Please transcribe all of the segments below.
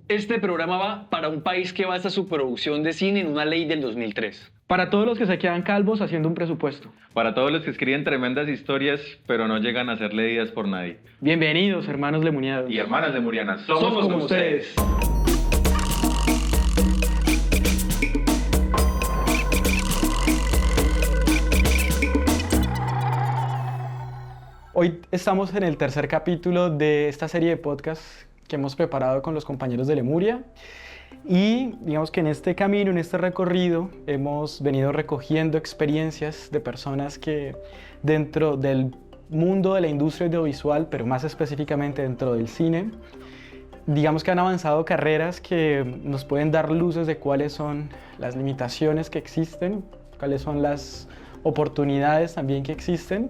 Este programa va para un país que basa su producción de cine en una ley del 2003. Para todos los que se quedan calvos haciendo un presupuesto. Para todos los que escriben tremendas historias, pero no llegan a ser leídas por nadie. Bienvenidos, hermanos lemuniados. Y hermanas lemurianas, Somos como ustedes. Hoy estamos en el tercer capítulo de esta serie de podcasts que hemos preparado con los compañeros de Lemuria. Y digamos que en este camino, en este recorrido, hemos venido recogiendo experiencias de personas que dentro del mundo de la industria audiovisual, pero más específicamente dentro del cine, digamos que han avanzado carreras que nos pueden dar luces de cuáles son las limitaciones que existen, cuáles son las oportunidades también que existen.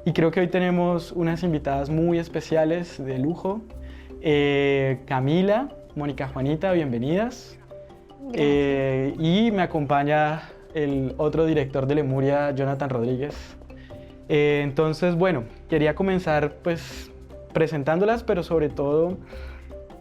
Y creo que hoy tenemos unas invitadas muy especiales de lujo. Camila, Mónica, Juanita, bienvenidas. Y me acompaña el otro director de Lemuria, Jonathan Rodríguez. Entonces, bueno, quería comenzar pues presentándolas, pero sobre todo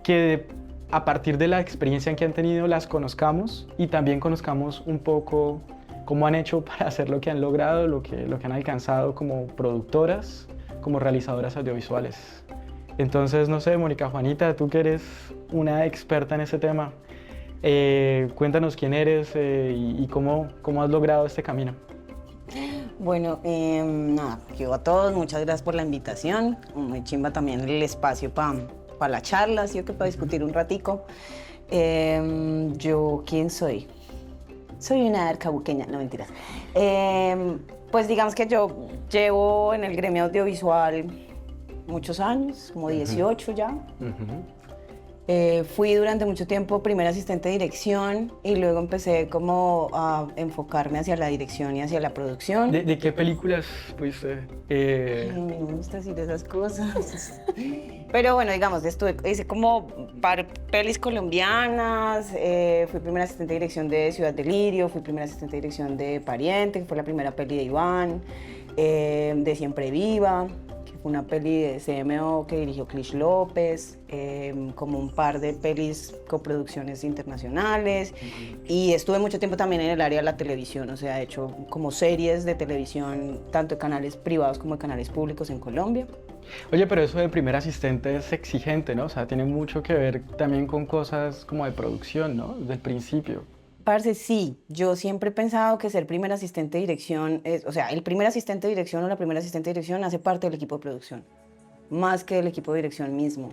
que a partir de la experiencia que han tenido las conozcamos y también conozcamos un poco cómo han hecho para hacer lo que han logrado, lo que han alcanzado como productoras, como realizadoras audiovisuales. Entonces, no sé, Mónica, Juanita, tú que eres una experta en ese tema, cuéntanos quién eres y cómo has logrado este camino. Bueno, nada, yo a todos, muchas gracias por la invitación. Muy chimba también el espacio para la charla, ¿sí o qué? Para discutir un ratico. Yo, ¿quién soy? Soy una arcabuqueña, no mentiras. Pues digamos que yo llevo en el gremio audiovisual muchos años, como 18 ya. Fui durante mucho tiempo primer asistente de dirección y luego empecé como a enfocarme hacia la dirección y hacia la producción. ¿De qué películas fuiste? Me gusta decir esas cosas. Pero bueno, digamos, hice como pelis colombianas, fui primera asistente de dirección de Ciudad Delirio, fui primera asistente de dirección de Pariente, que fue la primera peli de Iván, de Siempre Viva, una peli de CMO que dirigió Clich López, como un par de pelis coproducciones internacionales. Y estuve mucho tiempo también en el área de la televisión, o sea, he hecho como series de televisión, tanto de canales privados como de canales públicos en Colombia. Oye, pero eso de primer asistente es exigente, ¿no? O sea, tiene mucho que ver también con cosas como de producción, ¿no? Desde el principio. Parce, sí, yo siempre he pensado que ser primer asistente de dirección, o sea, el primer asistente de dirección o la primera asistente de dirección hace parte del equipo de producción, más que del equipo de dirección mismo.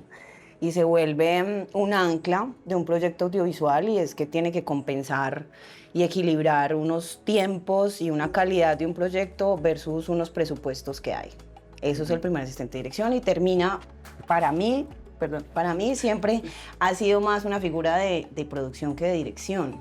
Y se vuelve un ancla de un proyecto audiovisual y es que tiene que compensar y equilibrar unos tiempos y una calidad de un proyecto versus unos presupuestos que hay. Eso es el primer asistente de dirección y termina, para mí siempre ha sido más una figura de producción que de dirección.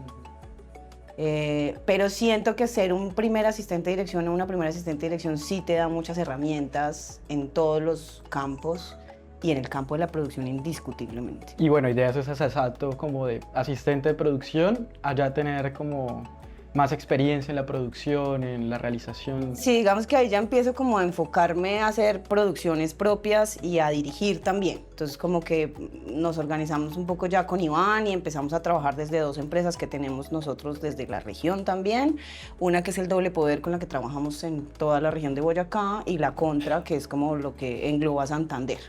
Pero siento que ser un primer asistente de dirección o una primera asistente de dirección sí te da muchas herramientas en todos los campos y en el campo de la producción indiscutiblemente. Y bueno, ideas es ese salto como de asistente de producción a ya tener como más experiencia en la producción, en la realización. Sí, digamos que ahí ya empiezo como a enfocarme a hacer producciones propias y a dirigir también. Entonces como que nos organizamos un poco ya con Iván y empezamos a trabajar desde dos empresas que tenemos nosotros desde la región también. Una que es el Doble Poder, con la que trabajamos en toda la región de Boyacá, y la Contra, que es como lo que engloba Santander.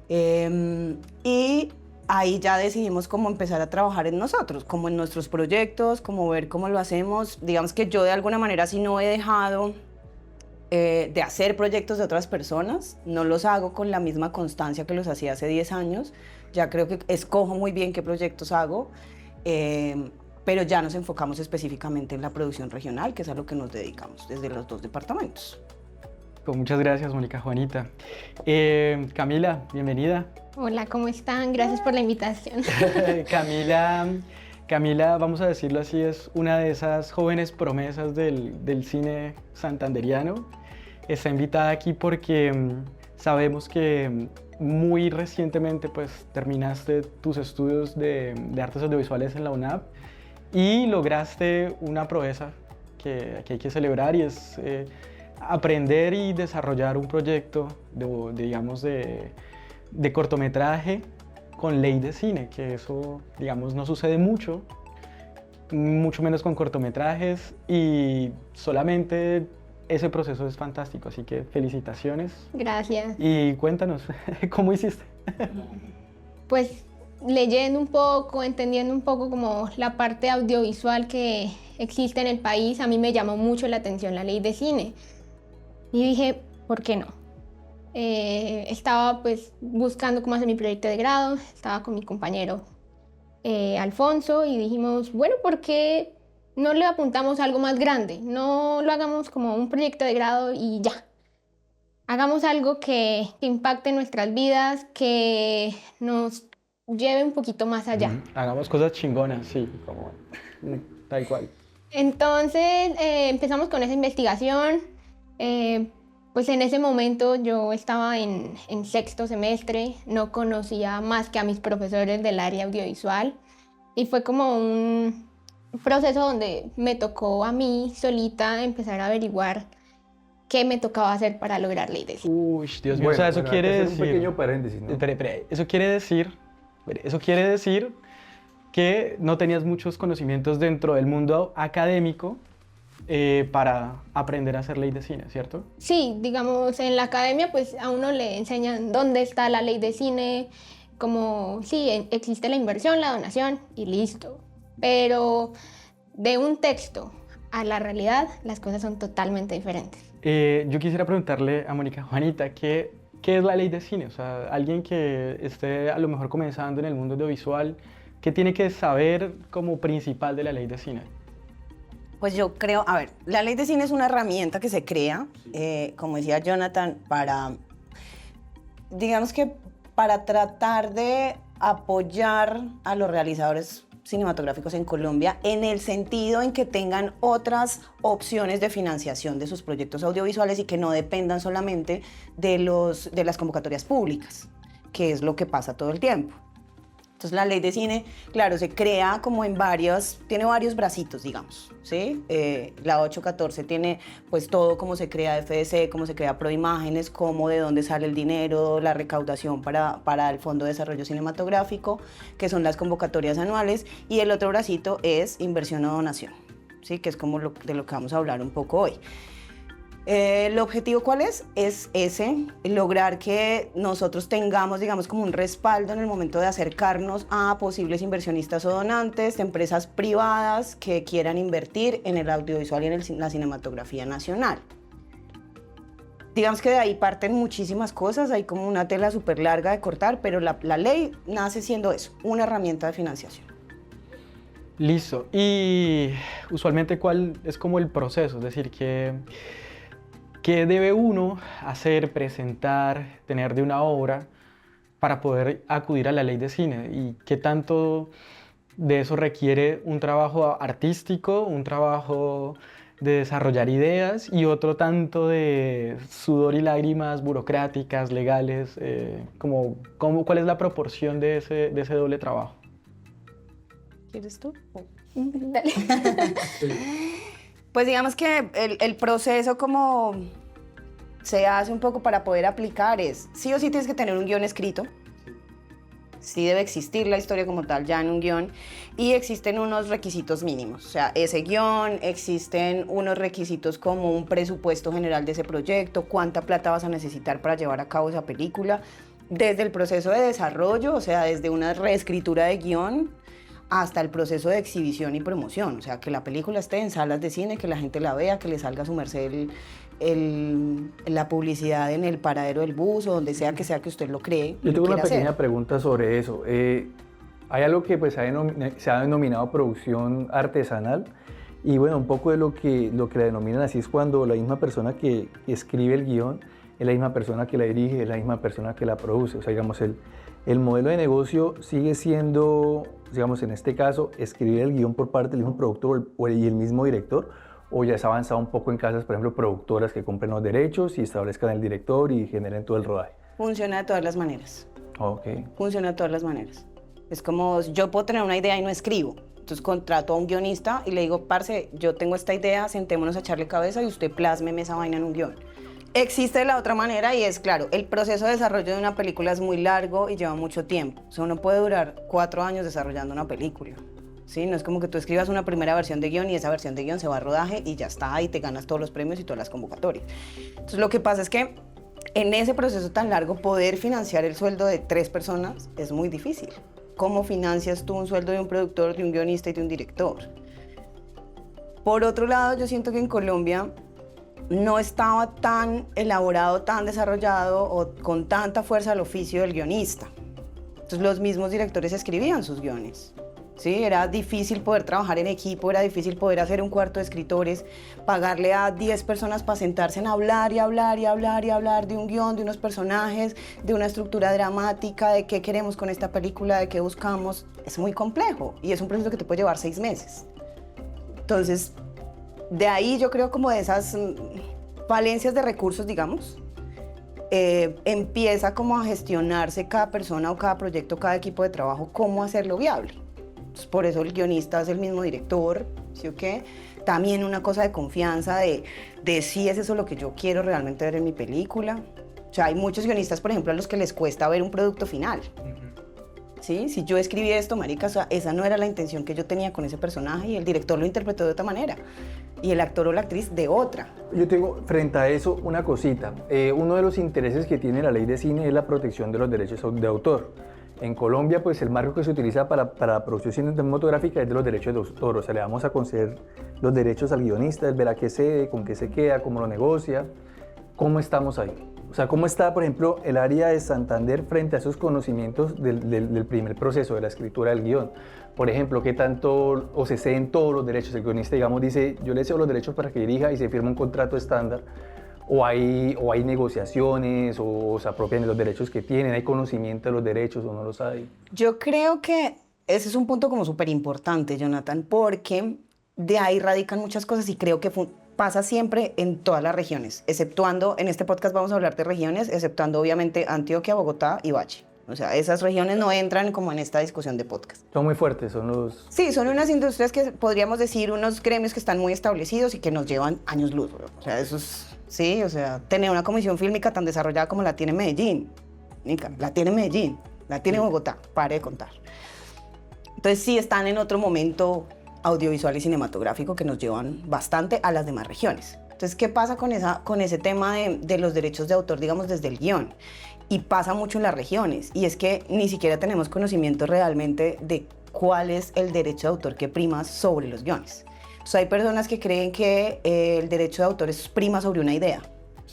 Y ahí ya decidimos cómo empezar a trabajar en nosotros, como en nuestros proyectos, como ver cómo lo hacemos. Digamos que yo de alguna manera sí no he dejado de hacer proyectos de otras personas, no los hago con la misma constancia que los hacía hace 10 años, ya creo que escojo muy bien qué proyectos hago, pero ya nos enfocamos específicamente en la producción regional, que es a lo que nos dedicamos desde los dos departamentos. Pues muchas gracias, Mónica, Juanita. Camila, bienvenida. Hola, ¿cómo están? Gracias por la invitación. Camila, vamos a decirlo así, es una de esas jóvenes promesas del cine santanderiano. Está invitada aquí porque sabemos que muy recientemente pues, terminaste tus estudios de artes audiovisuales en la UNAP y lograste una proeza que hay que celebrar, y es aprender y desarrollar un proyecto de cortometraje con ley de cine, que eso, digamos, no sucede mucho menos con cortometrajes, y solamente ese proceso es fantástico, así que felicitaciones. Gracias. Y cuéntanos, ¿cómo hiciste? Pues leyendo un poco, entendiendo un poco como la parte audiovisual que existe en el país, a mí me llamó mucho la atención la ley de cine. Y dije, ¿por qué no? Estaba pues buscando cómo hacer mi proyecto de grado, estaba con mi compañero Alfonso y dijimos, bueno, ¿por qué no le apuntamos a algo más grande? No lo hagamos como un proyecto de grado y ya. Hagamos algo que impacte nuestras vidas, que nos lleve un poquito más allá. Hagamos cosas chingonas, sí, como tal cual. Entonces empezamos con esa investigación. Pues en ese momento yo estaba en sexto semestre, no conocía más que a mis profesores del área audiovisual y fue como un proceso donde me tocó a mí solita empezar a averiguar qué me tocaba hacer para lograr ley de cine. Uy, Dios mío, Bueno, o sea, eso hay que quiere hacer decir... un pequeño paréntesis, ¿no? Espera, eso quiere decir que no tenías muchos conocimientos dentro del mundo académico para aprender a hacer ley de cine, ¿cierto? Sí, digamos, en la academia pues a uno le enseñan dónde está la ley de cine, como sí, existe la inversión, la donación y listo. Pero de un texto a la realidad, las cosas son totalmente diferentes. Yo quisiera preguntarle a Mónica, Juanita, ¿qué es la ley de cine? O sea, alguien que esté a lo mejor comenzando en el mundo audiovisual, ¿qué tiene que saber como principal de la ley de cine? Pues yo creo, a ver, la ley de cine es una herramienta que se crea, como decía Jonathan, digamos que para tratar de apoyar a los realizadores cinematográficos en Colombia en el sentido en que tengan otras opciones de financiación de sus proyectos audiovisuales y que no dependan solamente de las convocatorias públicas, que es lo que pasa todo el tiempo. Entonces la ley de cine, claro, se crea como tiene varios bracitos, digamos, ¿sí? La 814 tiene pues todo cómo se crea FDC, cómo se crea Proimágenes, cómo, de dónde sale el dinero, la recaudación para el Fondo de Desarrollo Cinematográfico, que son las convocatorias anuales, y el otro bracito es inversión o donación, ¿sí? Que es como de lo que vamos a hablar un poco hoy. ¿El objetivo cuál es? Es ese, lograr que nosotros tengamos, digamos, como un respaldo en el momento de acercarnos a posibles inversionistas o donantes, empresas privadas que quieran invertir en el audiovisual y en la cinematografía nacional. Digamos que de ahí parten muchísimas cosas, hay como una tela súper larga de cortar, pero la ley nace siendo eso, una herramienta de financiación. Listo. Y usualmente, ¿cuál es como el proceso? Es decir, ¿qué debe uno hacer, presentar, tener de una obra para poder acudir a la ley de cine? ¿Y qué tanto de eso requiere un trabajo artístico, un trabajo de desarrollar ideas y otro tanto de sudor y lágrimas burocráticas, legales? ¿Cuál es la proporción de ese doble trabajo? ¿Quieres tú? Dale. Pues digamos que el proceso como se hace un poco para poder aplicar es, sí o sí tienes que tener un guión escrito, sí debe existir la historia como tal ya en un guión, y existen unos requisitos mínimos, o sea, ese guión, existen unos requisitos como un presupuesto general de ese proyecto, cuánta plata vas a necesitar para llevar a cabo esa película, desde el proceso de desarrollo, o sea, desde una reescritura de guión, hasta el proceso de exhibición y promoción, o sea, que la película esté en salas de cine, que la gente la vea, que le salga a su merced la publicidad en el paradero del bus o donde sea que usted lo cree. Yo tengo una pequeña hacer. pregunta sobre eso. Hay algo que pues, se ha denominado producción artesanal, y bueno, un poco de lo que la denominan así es cuando la misma persona que escribe el guión es la misma persona que la dirige, es la misma persona que la produce. O sea, digamos, el modelo de negocio sigue siendo, digamos, en este caso, escribir el guión por parte del mismo productor y el mismo director, o ya se ha avanzado un poco en casas, por ejemplo, productoras que compren los derechos y establezcan el director y generen todo el rodaje. Funciona de todas las maneras. Ok. Funciona de todas las maneras. Es como, yo puedo tener una idea y no escribo. Entonces contrato a un guionista y le digo, parce, yo tengo esta idea, sentémonos a echarle cabeza y usted plásmeme esa vaina en un guión. Existe la otra manera y es, claro, el proceso de desarrollo de una película es muy largo y lleva mucho tiempo. O sea, uno puede durar 4 años desarrollando una película. ¿Sí? No es como que tú escribas una primera versión de guión y esa versión de guión se va a rodaje y ya está, y te ganas todos los premios y todas las convocatorias. Entonces, lo que pasa es que en ese proceso tan largo, poder financiar el sueldo de 3 personas es muy difícil. ¿Cómo financias tú un sueldo de un productor, de un guionista y de un director? Por otro lado, yo siento que en Colombia no estaba tan elaborado, tan desarrollado o con tanta fuerza el oficio del guionista. Entonces, los mismos directores escribían sus guiones. ¿Sí? Era difícil poder trabajar en equipo, era difícil poder hacer un cuarto de escritores, pagarle a 10 personas para sentarse en hablar y hablar y hablar y hablar de un guión, de unos personajes, de una estructura dramática, de qué queremos con esta película, de qué buscamos. Es muy complejo y es un proceso que te puede llevar 6 meses. Entonces, de ahí yo creo como de esas falencias de recursos, digamos, empieza como a gestionarse cada persona o cada proyecto, cada equipo de trabajo, cómo hacerlo viable. Por eso el guionista es el mismo director, ¿sí o qué? También una cosa de confianza, de si es eso lo que yo quiero realmente ver en mi película. O sea, hay muchos guionistas, por ejemplo, a los que les cuesta ver un producto final. ¿Sí? Si yo escribí esto, marica, o sea, esa no era la intención que yo tenía con ese personaje y el director lo interpretó de otra manera y el actor o la actriz de otra. Yo tengo frente a eso una cosita. Uno de los intereses que tiene la ley de cine es la protección de los derechos de autor. En Colombia, pues el marco que se utiliza para la producción cinematográfica es de los derechos de autor. O sea, le vamos a conceder los derechos al guionista, él verá qué cede, con qué se queda, cómo lo negocia. ¿Cómo estamos ahí? O sea, ¿cómo está, por ejemplo, el área de Santander frente a esos conocimientos del primer proceso de la escritura del guión? Por ejemplo, ¿qué tanto o se ceden todos los derechos? El guionista, digamos, dice, yo le cedo los derechos para que dirija y se firma un contrato estándar. O hay negociaciones, o se apropian de los derechos que tienen, hay conocimiento de los derechos o no los hay. Yo creo que ese es un punto como súper importante, Jonathan, porque de ahí radican muchas cosas y creo que pasa siempre en todas las regiones, exceptuando, en este podcast vamos a hablar de regiones, exceptuando obviamente Antioquia, Bogotá y Valle. O sea, esas regiones no entran como en esta discusión de podcast. Son muy fuertes, son los... Sí, son unas industrias que podríamos decir, unos gremios que están muy establecidos y que nos llevan años luz. O sea, eso es... Sí, o sea, tener una comisión fílmica tan desarrollada como la tiene Medellín. La tiene Medellín, la tiene Bogotá, pare de contar. Entonces sí están en otro momento audiovisual y cinematográfico que nos llevan bastante a las demás regiones. Entonces, ¿qué pasa con ese tema de los derechos de autor, digamos, desde el guión? Y pasa mucho en las regiones, y es que ni siquiera tenemos conocimiento realmente de cuál es el derecho de autor que prima sobre los guiones. O sea, hay personas que creen que el derecho de autor prima sobre una idea.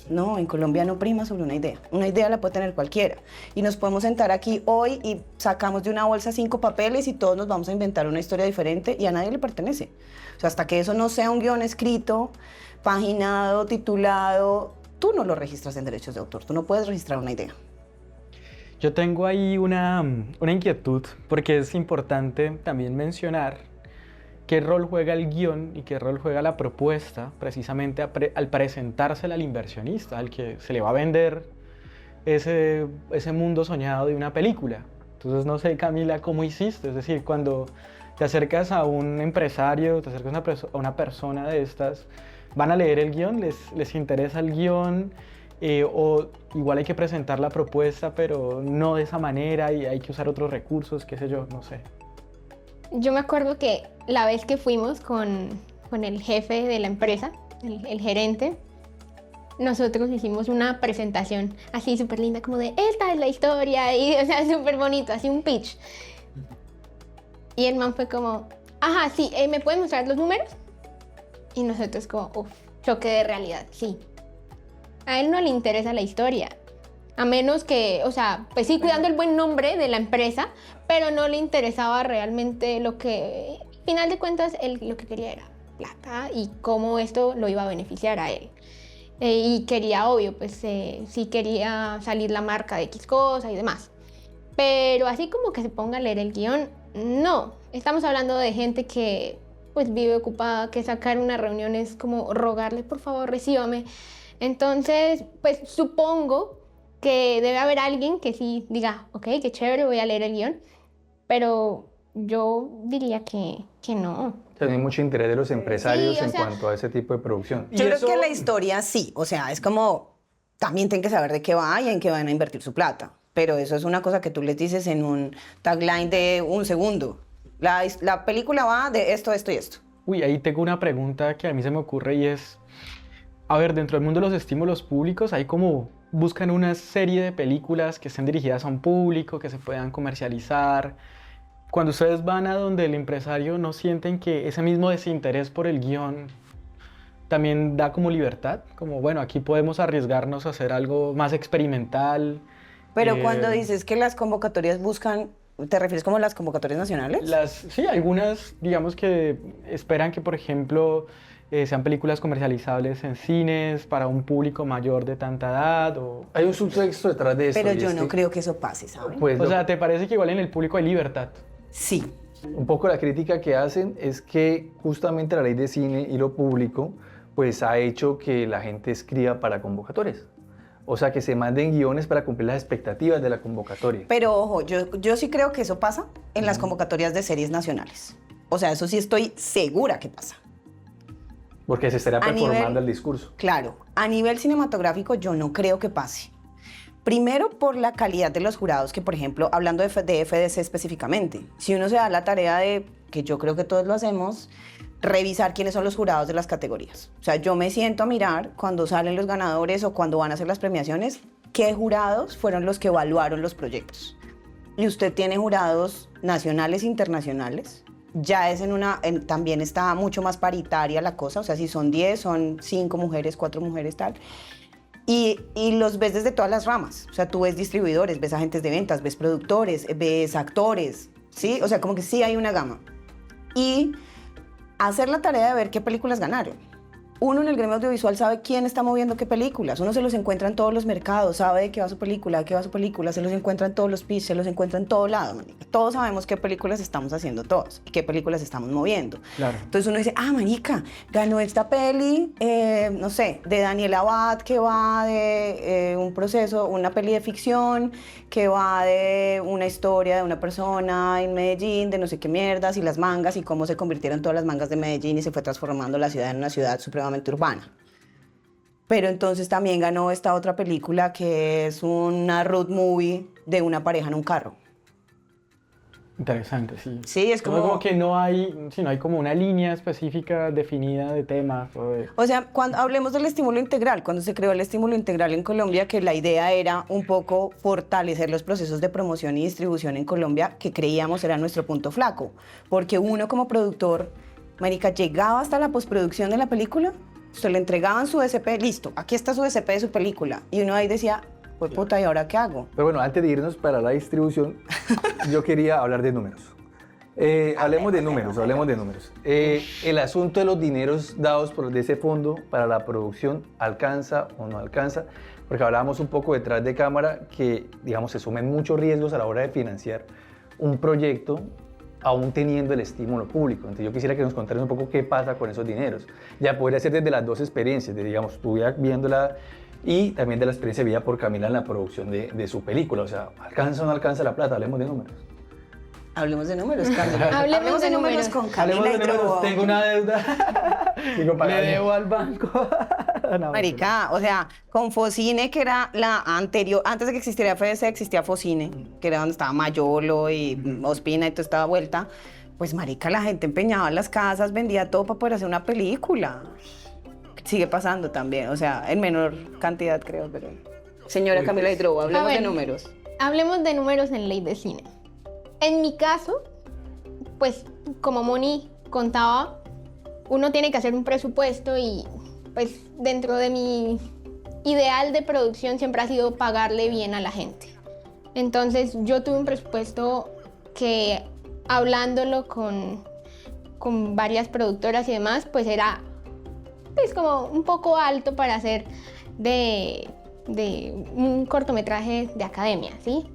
No, en Colombia no prima sobre una idea. Una idea la puede tener cualquiera. Y nos podemos sentar aquí hoy y sacamos de una bolsa 5 papeles y todos nos vamos a inventar una historia diferente y a nadie le pertenece. O sea, hasta que eso no sea un guión escrito, paginado, titulado, tú no lo registras en derechos de autor. Tú no puedes registrar una idea. Yo tengo ahí una inquietud, porque es importante también mencionar qué rol juega el guión y qué rol juega la propuesta precisamente al presentársela al inversionista, al que se le va a vender ese mundo soñado de una película. Entonces, no sé, Camila, ¿cómo hiciste? Es decir, cuando te acercas a un empresario, te acercas a una persona de estas, ¿van a leer el guión? ¿Les interesa el guión? O igual hay que presentar la propuesta, pero no de esa manera y hay que usar otros recursos, qué sé yo, no sé. Yo me acuerdo que la vez que fuimos con el jefe de la empresa, el gerente, nosotros hicimos una presentación así súper linda, como de esta es la historia, y o sea, súper bonito, así un pitch. Y el man fue como, ajá, sí, ¿me pueden mostrar los números? Y nosotros como, uff, choque de realidad, sí. A él no le interesa la historia. A menos que, o sea, pues sí, cuidando el buen nombre de la empresa, pero no le interesaba realmente lo que, al final de cuentas, él lo que quería era plata y cómo esto lo iba a beneficiar a él. Y quería, obvio, pues sí quería salir la marca de X cosa y demás. Pero así como que se ponga a leer el guión, no. Estamos hablando de gente que pues vive ocupada, que sacar una reunión es como rogarle, por favor, recíbame. Entonces, pues supongo que debe haber alguien que sí diga, ok, qué chévere, voy a leer el guión, pero yo diría que no. O sea, no hay mucho interés de los empresarios Sí, en cuanto a ese tipo de producción. Yo creo que la historia sí, o sea, es como también tienen que saber de qué va y en qué van a invertir su plata. Pero eso es una cosa que tú les dices en un tagline de un segundo. La película va de esto, esto y esto. Uy, ahí tengo una pregunta que a mí se me ocurre y es, a ver, dentro del mundo de los estímulos públicos hay como, buscan una serie de películas que estén dirigidas a un público, que se puedan comercializar. Cuando ustedes van a donde el empresario, ¿no sienten que ese mismo desinterés por el guión también da como libertad? Como, bueno, aquí podemos arriesgarnos a hacer algo más experimental. Pero cuando dices que las convocatorias buscan, ¿te refieres como las convocatorias nacionales? Sí, algunas, digamos que esperan que, por ejemplo, sean películas comercializables en cines para un público mayor de tanta edad. Hay un subtexto detrás de eso. Pero yo no creo que eso pase, ¿sabes? Pues, O sea, ¿te parece que igual en el público hay libertad? Sí. un poco la crítica que hacen es que justamente la ley de cine y lo público pues ha hecho que la gente escriba para convocatorias. O sea, que se manden guiones para cumplir las expectativas de la convocatoria. Pero ojo, yo sí creo que eso pasa en las convocatorias de series nacionales. O sea, eso sí estoy segura que pasa. Porque se estaría performando el discurso. Claro, a nivel cinematográfico yo no creo que pase. Primero por la calidad de los jurados, que por ejemplo, hablando de FDC específicamente, si uno se da la tarea de, que yo creo que todos lo hacemos, revisar quiénes son los jurados de las categorías. O sea, yo me siento a mirar cuando salen los ganadores o cuando van a hacer las premiaciones, qué jurados fueron los que evaluaron los proyectos. Y usted tiene jurados nacionales e internacionales. Ya es también está mucho más paritaria la cosa. O sea, si son 10, son 5 mujeres, 4 mujeres, tal. Y los ves desde todas las ramas. O sea, tú ves distribuidores, ves agentes de ventas, ves productores, ves actores, ¿sí? O sea, como que sí hay una gama. Y hacer la tarea de ver qué películas ganaron. Uno en el gremio audiovisual sabe quién está moviendo qué películas. Uno se los encuentra en todos los mercados, sabe de qué va su película, se los encuentra en todos los pitches, se los encuentra en todo lado. Manica. Todos sabemos qué películas estamos haciendo todos y qué películas estamos moviendo. Claro. Entonces uno dice, manica, ganó esta peli, no sé, de Daniel Abad, que va de un proceso, una peli de ficción, que va de una historia de una persona en Medellín, de no sé qué mierdas, y las mangas, y cómo se convirtieron todas las mangas de Medellín y se fue transformando la ciudad en una ciudad supremamente urbana. Pero entonces también ganó esta otra película que es una road movie de una pareja en un carro. Interesante, sí. Sí, es como que no hay como una línea específica definida de temas. O sea, cuando hablemos del estímulo integral, cuando se creó el estímulo integral en Colombia, que la idea era un poco fortalecer los procesos de promoción y distribución en Colombia, que creíamos era nuestro punto flaco. Porque uno como productor, marica, llegaba hasta la postproducción de la película, se le entregaban su SP, listo, aquí está su SP de su película. Y uno ahí decía, pues puta, ¿y ahora qué hago? Pero bueno, antes de irnos para la distribución, yo quería hablar de números. Hablemos de números. El asunto de los dineros dados de ese fondo para la producción, ¿alcanza o no alcanza? Porque hablábamos un poco detrás de cámara que, digamos, se sumen muchos riesgos a la hora de financiar un proyecto aún teniendo el estímulo público. Entonces yo quisiera que nos contaras un poco qué pasa con esos dineros. Ya podría ser desde las dos experiencias, digamos, tú ya viéndola y también de la experiencia vivida por Camila en la producción de su película. O sea, ¿alcanza o no alcanza la plata? Hablemos de números. Hablemos de números, Camila. Hablemos de números con Camila y Drobo. Tengo una deuda. Le debo al banco. No, Marica, o sea, con Focine, que era la anterior, antes de que existiera FDC, existía Focine, que era donde estaba Mayolo y Ospina y toda esta vuelta. Pues, marica, la gente empeñaba las casas, vendía todo para poder hacer una película. Sigue pasando también, o sea, en menor cantidad, creo, pero... Señora Camila Hidrobo, hablemos de números. Hablemos de números en ley de cine. En mi caso, pues, como Moni contaba, uno tiene que hacer un presupuesto y, pues, dentro de mi ideal de producción siempre ha sido pagarle bien a la gente. Entonces, yo tuve un presupuesto que, hablándolo con varias productoras y demás, pues era pues como un poco alto para hacer de un cortometraje de academia, ¿sí?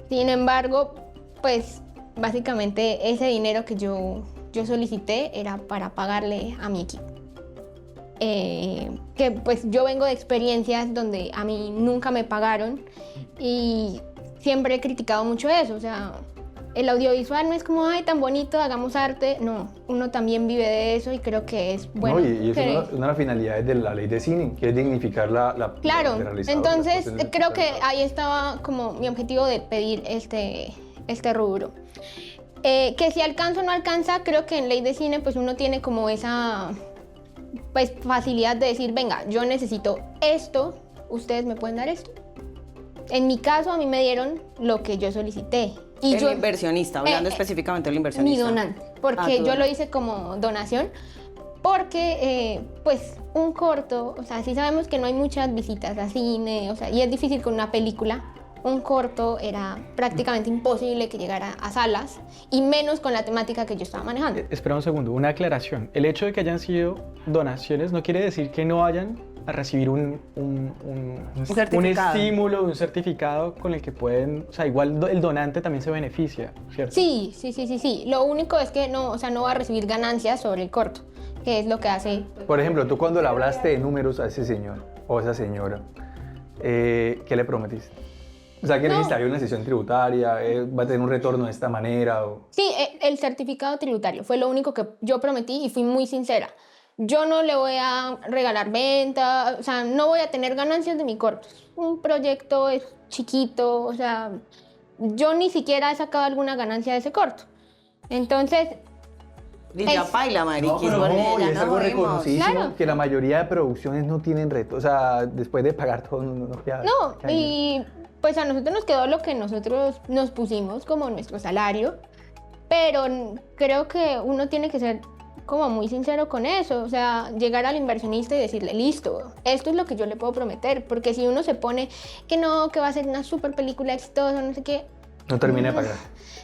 Sin embargo, pues básicamente ese dinero que yo solicité era para pagarle a mi equipo. Que pues yo vengo de experiencias donde a mí nunca me pagaron y siempre he criticado mucho eso, o sea, el audiovisual no es como, ay, tan bonito, hagamos arte. No, uno también vive de eso y creo que es bueno. No, y es una de las finalidades de la ley de cine, que es dignificar Claro, el realizador, las entonces cuestiones del creo que realizador. ahí estaba como mi objetivo de pedir este rubro. Que si alcanza o no alcanza, creo que en ley de cine pues uno tiene como esa pues, facilidad de decir, venga, yo necesito esto, ustedes me pueden dar esto. En mi caso, a mí me dieron lo que yo solicité. Y El yo, inversionista, hablando específicamente del inversionista. mi donante, porque Ah, tu yo lo donante. hice como donación, porque pues un corto, o sea, sí sabemos que no hay muchas visitas a cine, o sea, y es difícil con una película. Un corto era prácticamente imposible que llegara a salas, y menos con la temática que yo estaba manejando. Espera un segundo, una aclaración. El hecho de que hayan sido donaciones no quiere decir que no vayan a recibir un certificado. estímulo, un certificado con el que pueden, o sea, igual el donante también se beneficia, ¿cierto? Sí. Lo único es que no, o sea, no va a recibir ganancias sobre el corto, que es lo que hace. Por ejemplo, tú cuando le hablaste de números a ese señor o a esa señora, ¿qué le prometiste? O sea, que No. necesitaría una sesión tributaria, va a tener un retorno de esta manera. Sí, el certificado tributario fue lo único que yo prometí y fui muy sincera. Yo no le voy a regalar venta, o sea, no voy a tener ganancias de mi corto. Es un proyecto es chiquito, o sea, yo ni siquiera he sacado alguna ganancia de ese corto. Entonces, Y ya Es- paila, mariquis, No, porque y ya es nos algo jodimos. reconocidísimo Claro. que la mayoría de producciones no tienen reto. O sea, después de pagar todo, no queda. no, y pues a nosotros nos quedó lo que nosotros nos pusimos como nuestro salario, pero creo que uno tiene que ser como muy sincero con eso, o sea, llegar al inversionista y decirle, listo, esto es lo que yo le puedo prometer, porque si uno se pone que no, que va a ser una super película exitosa, no sé qué, No termina de pagar.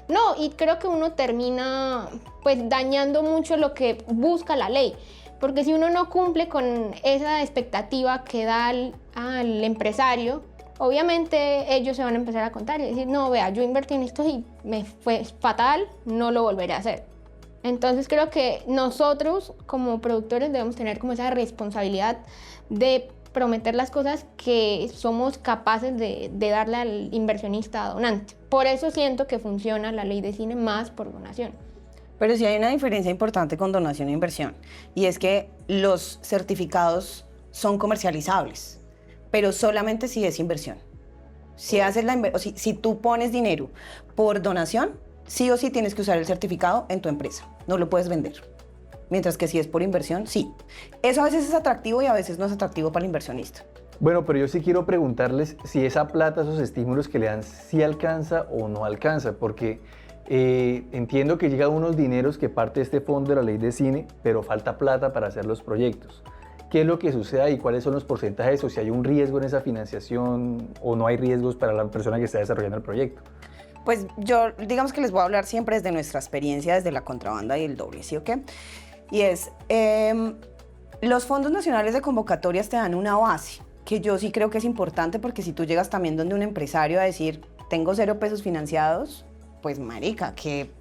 no, y creo que uno termina pues dañando mucho lo que busca la ley, porque si uno no cumple con esa expectativa que da al empresario, obviamente ellos se van a empezar a contar y decir, no, vea, yo invertí en esto y me fue fatal, no lo volveré a hacer. Entonces creo que nosotros como productores debemos tener como esa responsabilidad de prometer las cosas que somos capaces de darle al inversionista donante. Por eso siento que funciona la ley de cine más por donación. Pero sí hay una diferencia importante con donación e inversión, y es que los certificados son comercializables, pero solamente si es inversión. Si haces si tú pones dinero por donación, sí o sí tienes que usar el certificado en tu empresa, no lo puedes vender. Mientras que si es por inversión, sí. Eso a veces es atractivo y a veces no es atractivo para el inversionista. Bueno, pero yo sí quiero preguntarles si esa plata, esos estímulos que le dan, sí alcanza o no alcanza, porque entiendo que llegan unos dineros que parte de este fondo de la ley de cine, pero falta plata para hacer los proyectos. ¿Qué es lo que sucede ahí? ¿Cuáles son los porcentajes? O si hay un riesgo en esa financiación o no hay riesgos para la persona que está desarrollando el proyecto. Pues yo, digamos que les voy a hablar siempre desde nuestra experiencia, desde la contrabanda y el doble, ¿sí o qué? Y es, los fondos nacionales de convocatorias te dan una base, que yo sí creo que es importante, porque si tú llegas también donde un empresario a decir, tengo 0 pesos financiados, pues marica, ¿qué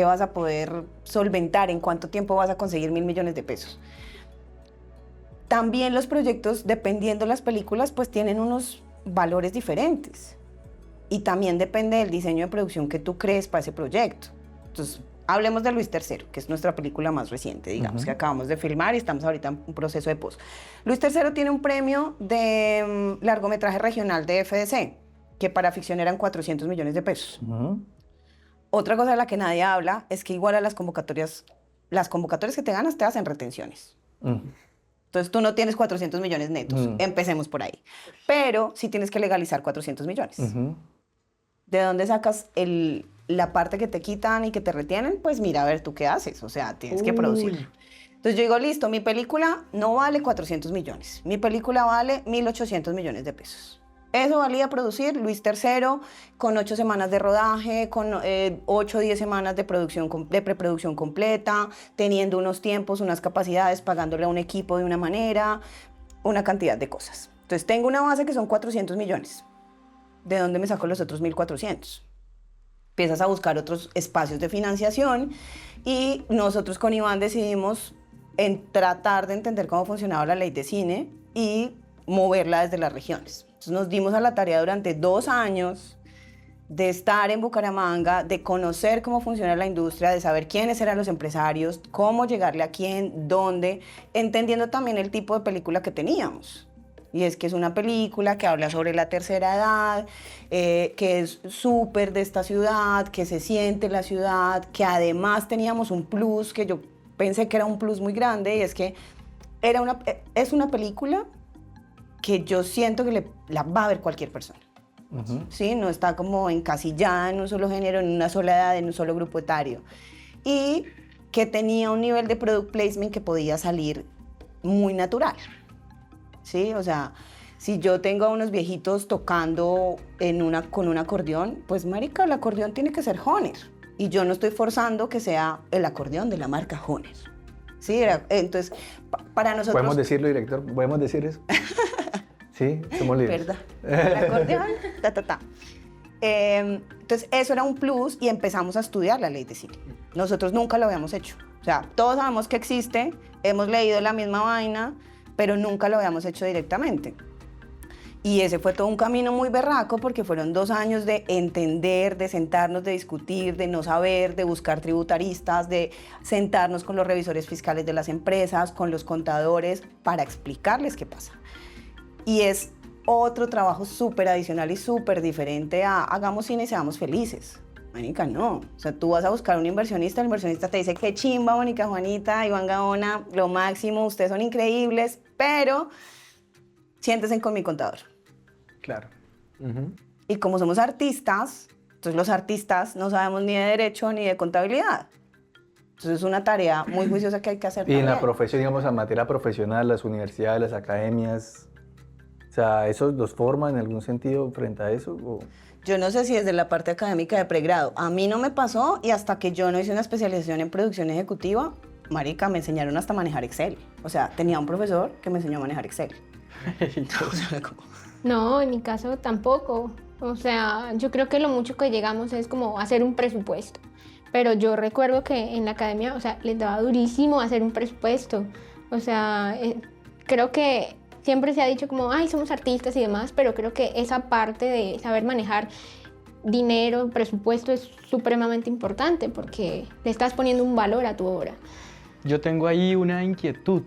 vas a poder solventar? ¿En cuánto tiempo vas a conseguir 1.000 millones de pesos? También los proyectos, dependiendo de las películas, pues tienen unos valores diferentes. Y también depende del diseño de producción que tú crees para ese proyecto. Entonces, hablemos de Luis III, que es nuestra película más reciente, digamos, que acabamos de filmar y estamos ahorita en un proceso de post. Luis III tiene un premio de largometraje regional de FDC, que para ficción eran 400 millones de pesos. Otra cosa de la que nadie habla es que igual a las convocatorias que te ganas te hacen retenciones. Entonces tú no tienes 400 millones netos, empecemos por ahí. Pero sí tienes que legalizar 400 millones. ¿De dónde sacas la parte que te quitan y que te retienen? Pues mira, a ver, ¿tú qué haces? O sea, tienes que producir. Entonces yo digo, listo, mi película no vale 400 millones. Mi película vale 1.800 millones de pesos. Eso valía producir Luis III con 8 semanas de rodaje, con 8 o 10 semanas de preproducción completa, teniendo unos tiempos, unas capacidades, pagándole a un equipo de una manera, una cantidad de cosas. Entonces tengo una base que son 400 millones. ¿De dónde me saco los otros 1.400? Empiezas a buscar otros espacios de financiación y nosotros con Iván decidimos tratar de entender cómo funcionaba la ley de cine y moverla desde las regiones. Entonces nos dimos a la tarea durante 2 años de estar en Bucaramanga, de conocer cómo funciona la industria, de saber quiénes eran los empresarios, cómo llegarle a quién, dónde, entendiendo también el tipo de película que teníamos. Y es que es una película que habla sobre la tercera edad, que es súper de esta ciudad, que se siente la ciudad, que además teníamos un plus, que yo pensé que era un plus muy grande, y es que es una película que yo siento que la va a ver cualquier persona. ¿Sí? No está como encasillada en un solo género, en una sola edad, en un solo grupo etario. Y que tenía un nivel de product placement que podía salir muy natural. ¿Sí? O sea, si yo tengo a unos viejitos tocando con un acordeón, pues marica, el acordeón tiene que ser Hohner. Y yo no estoy forzando que sea el acordeón de la marca Hohner. ¿Sí? Entonces, para nosotros... ¿Podemos decirlo, director? ¿Podemos decir eso? Sí, somos libres. ¿Verdad? El acordeón, entonces, eso era un plus y empezamos a estudiar la ley de cine. Nosotros nunca lo habíamos hecho. O sea, todos sabemos que existe, hemos leído la misma vaina, pero nunca lo habíamos hecho directamente. Y ese fue todo un camino muy berraco porque fueron 2 años de entender, de sentarnos, de discutir, de no saber, de buscar tributaristas, de sentarnos con los revisores fiscales de las empresas, con los contadores, para explicarles qué pasa. Y es otro trabajo súper adicional y súper diferente a hagamos cine y seamos felices. Mónica, no. O sea, tú vas a buscar un inversionista, el inversionista te dice qué chimba, Mónica, Juanita, Iván Gaona, lo máximo, ustedes son increíbles, pero siéntense con mi contador. Claro. Y como somos artistas, entonces los artistas no sabemos ni de derecho ni de contabilidad. Entonces es una tarea muy juiciosa que hay que hacer. Y en la también. profesión, digamos, en materia profesional, las universidades, las academias, o sea, ¿eso los forma en algún sentido frente a eso? ¿O? Yo no sé si desde la parte académica de pregrado. A mí no me pasó y hasta que yo no hice una especialización en producción ejecutiva, marica, me enseñaron hasta a manejar Excel. O sea, tenía un profesor que me enseñó a manejar Excel. No, en mi caso tampoco. O sea, yo creo que lo mucho que llegamos es como hacer un presupuesto. Pero yo recuerdo que en la academia, o sea, les daba durísimo hacer un presupuesto. O sea, creo que siempre se ha dicho como, ay, somos artistas y demás, pero creo que esa parte de saber manejar dinero, presupuesto es supremamente importante porque le estás poniendo un valor a tu obra. Yo tengo ahí una inquietud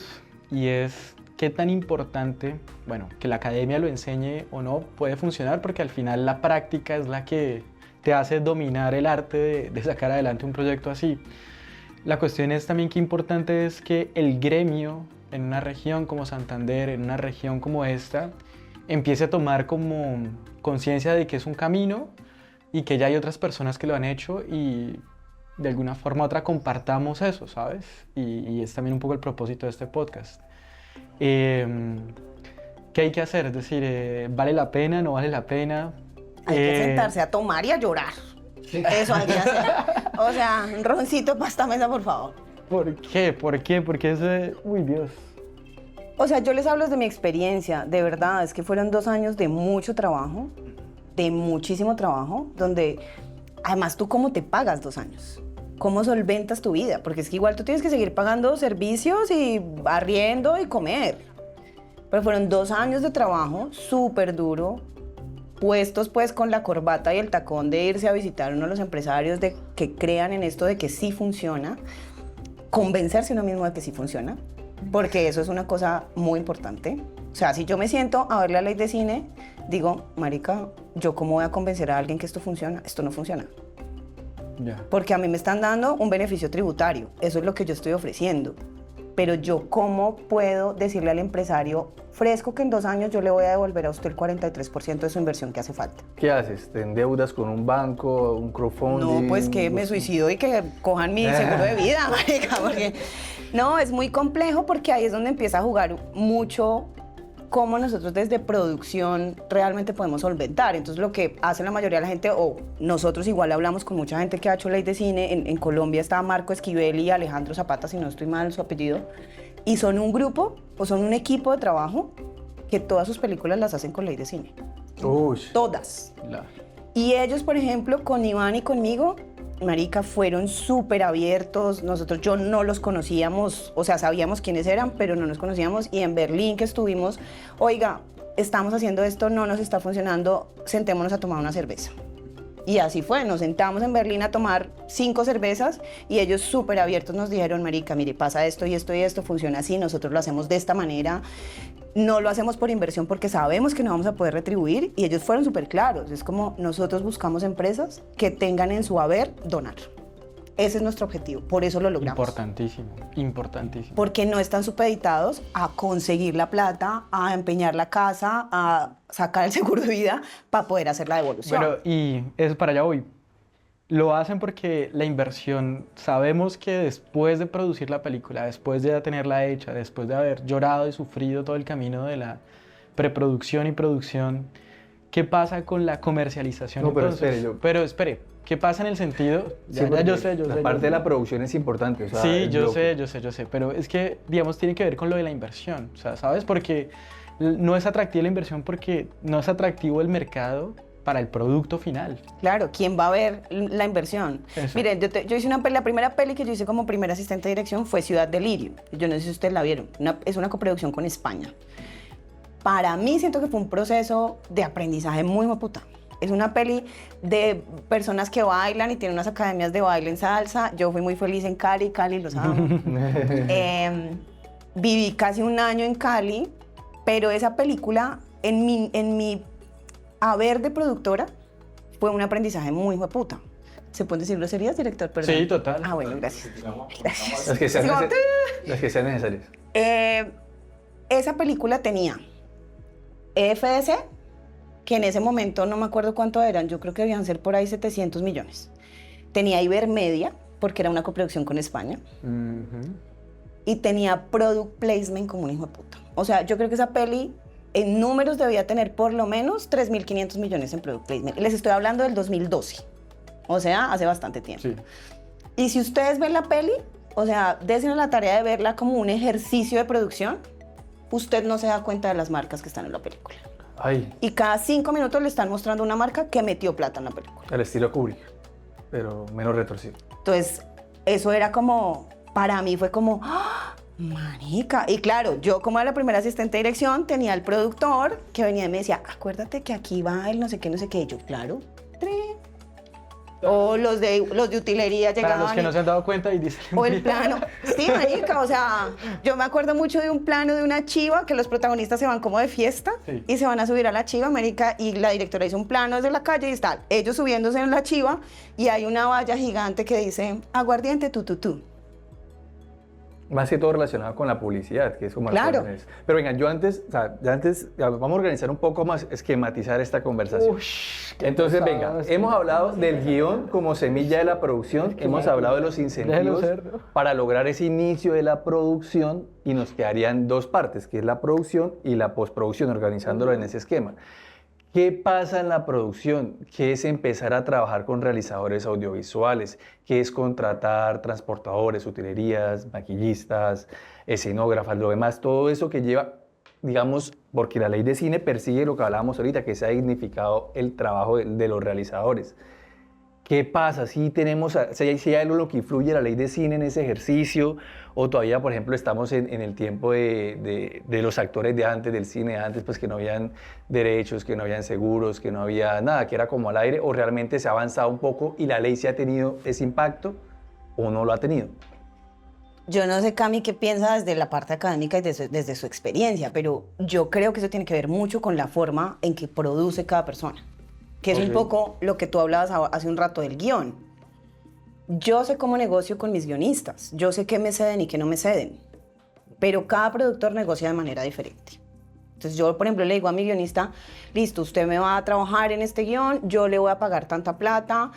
y es qué tan importante, bueno, que la academia lo enseñe o no puede funcionar porque al final la práctica es la que te hace dominar el arte de sacar adelante un proyecto así. La cuestión es también qué importante es que el gremio en una región como Santander, en una región como esta, empiece a tomar como conciencia de que es un camino y que ya hay otras personas que lo han hecho y de alguna forma u otra compartamos eso, ¿sabes? Y es también un poco el propósito de este podcast. ¿Qué hay que hacer? Es decir, ¿vale la pena? ¿No vale la pena? Hay que sentarse a tomar y a llorar. Eso hay que hacer. O sea, un roncito para esta mesa, por favor. ¿Por qué? ¿Por qué? Porque ese... Uy, Dios. O sea, yo les hablo de mi experiencia, de verdad, es que fueron 2 años de mucho trabajo, de muchísimo trabajo, donde además tú cómo te pagas 2 años, cómo solventas tu vida, porque es que igual tú tienes que seguir pagando servicios y arriendo y comer. Pero fueron 2 años de trabajo súper duro, puestos pues con la corbata y el tacón de irse a visitar a uno de los empresarios de que crean en esto de que sí funciona, convencerse uno mismo de que sí funciona, porque eso es una cosa muy importante. O sea, si yo me siento a ver la ley de cine, digo, marica, ¿yo cómo voy a convencer a alguien que esto funciona? Esto no funciona. Ya. Porque a mí me están dando un beneficio tributario, eso es lo que yo estoy ofreciendo. Pero yo, ¿cómo puedo decirle al empresario fresco que en 2 años yo le voy a devolver a usted el 43% de su inversión que hace falta? ¿Qué haces? ¿Te endeudas con un banco, un crowdfunding? No, pues que me suicido y que cojan mi seguro de vida, marica, porque no, es muy complejo porque ahí es donde empieza a jugar mucho cómo nosotros desde producción realmente podemos solventar. Entonces lo que hace la mayoría de la gente, o nosotros igual hablamos con mucha gente que ha hecho ley de cine, en Colombia está Marco Esquivel y Alejandro Zapata, si no estoy mal su apellido, y son un grupo o son un equipo de trabajo que todas sus películas las hacen con ley de cine. Uy. Todas. Y ellos, por ejemplo, con Iván y conmigo, marica, fueron súper abiertos. Yo no los conocíamos, o sea, sabíamos quiénes eran, pero no nos conocíamos. Y en Berlín que estuvimos, oiga, estamos haciendo esto, no nos está funcionando, sentémonos a tomar una cerveza. Y así fue, nos sentamos en Berlín a tomar 5 cervezas y ellos súper abiertos nos dijeron, marica, mire, pasa esto y esto y esto, funciona así, nosotros lo hacemos de esta manera, no lo hacemos por inversión porque sabemos que no vamos a poder retribuir, y ellos fueron súper claros, es como nosotros buscamos empresas que tengan en su haber donar. Ese es nuestro objetivo, por eso lo logramos. Importantísimo, importantísimo. Porque no están supeditados a conseguir la plata, a empeñar la casa, a sacar el seguro de vida para poder hacer la devolución. Bueno, y eso para allá voy. Lo hacen porque la inversión, sabemos que después de producir la película, después de tenerla hecha, después de haber llorado y sufrido todo el camino de la preproducción y producción, ¿qué pasa con la comercialización? No, pero entonces? Pero espere, ¿qué pasa en el sentido? Sí, Yo sé. La parte de la producción es importante. O sea, Sí, yo lo- sé, pero es que, digamos, tiene que ver con lo de la inversión, o sea, ¿sabes? Porque no es atractiva la inversión porque no es atractivo el mercado para el producto final. Claro, ¿quién va a ver la inversión? Eso. Miren, yo hice la primera peli que yo hice como primer asistente de dirección fue Ciudad Delirio. Yo no sé si ustedes la vieron. Es una coproducción con España. Para mí siento que fue un proceso de aprendizaje muy puta. Es una peli de personas que bailan y tienen unas academias de baile en salsa. Yo fui muy feliz en Cali, los amo. Viví casi un año en Cali, pero esa película en mi haber de productora fue un aprendizaje muy puta. ¿Se pueden decir groserías, director? Perdón. Sí, total. Ah, bueno, gracias. Gracias. Las que sean, Así como, las que sean necesarias. esa película tenía EFDC, que en ese momento no me acuerdo cuánto eran, yo creo que debían ser por ahí 700 millones. Tenía Ibermedia, porque era una coproducción con España. Y tenía Product Placement como un hijo de puta. O sea, yo creo que esa peli en números debía tener por lo menos 3.500 millones en Product Placement. Les estoy hablando del 2012. O sea, hace bastante tiempo. Sí. Y si ustedes ven la peli, o sea, désenle la tarea de verla como un ejercicio de producción, usted no se da cuenta de las marcas que están en la película. Ay, Y cada 5 minutos le están mostrando una marca que metió plata en la película. al estilo Kubrick, pero menos retorcido. Entonces, eso era como, para mí fue como, ¡ah! Marica. Y claro, yo como era la primera asistente de dirección, tenía el productor que venía y me decía, acuérdate que aquí va el no sé qué. Y yo, claro. O los de utilería llegaban. Para los que no se han dado cuenta y dicen... O el plano. Sí, marica, o sea, yo me acuerdo mucho de un plano de una chiva que los protagonistas se van como de fiesta Sí. y se van a subir a la chiva, marica, y la directora hizo un plano desde la calle y están ellos subiéndose en la chiva y hay una valla gigante que dice, aguardiente, tú. Más que todo relacionado con la publicidad, que es como... Claro. las cosas. Pero venga, vamos a organizar un poco más, esquematizar esta conversación. Ush, qué Entonces, pesado venga, este. hemos hablado del guión como semilla de la producción, hemos hablado de los incentivos Déjelo ser, ¿no? para lograr ese inicio de la producción y nos quedarían dos partes, que es la producción y la postproducción, organizándolo en ese esquema. ¿Qué pasa en la producción? ¿Qué es empezar a trabajar con realizadores audiovisuales? ¿Qué es contratar transportadores, utilerías, maquillistas, escenógrafas, lo demás? Todo eso que lleva, digamos, porque la ley de cine persigue lo que hablábamos ahorita, que se ha dignificado el trabajo de los realizadores. ¿Qué pasa? Si hay algo que influye la ley de cine en ese ejercicio, o todavía, por ejemplo, estamos en el tiempo de los actores de antes, del cine de antes, pues que no habían derechos, que no habían seguros, que no había nada, que era como al aire, o realmente se ha avanzado un poco y la ley sí ha tenido ese impacto o no lo ha tenido. Yo no sé, Cami, qué piensa desde la parte académica y desde su experiencia, pero yo creo que eso tiene que ver mucho con la forma en que produce cada persona, que es un poco lo que tú hablabas hace un rato del guión. Yo sé cómo negocio con mis guionistas, yo sé qué me ceden y qué no me ceden, pero cada productor negocia de manera diferente. Entonces yo, por ejemplo, le digo a mi guionista, listo, usted me va a trabajar en este guión, yo le voy a pagar tanta plata,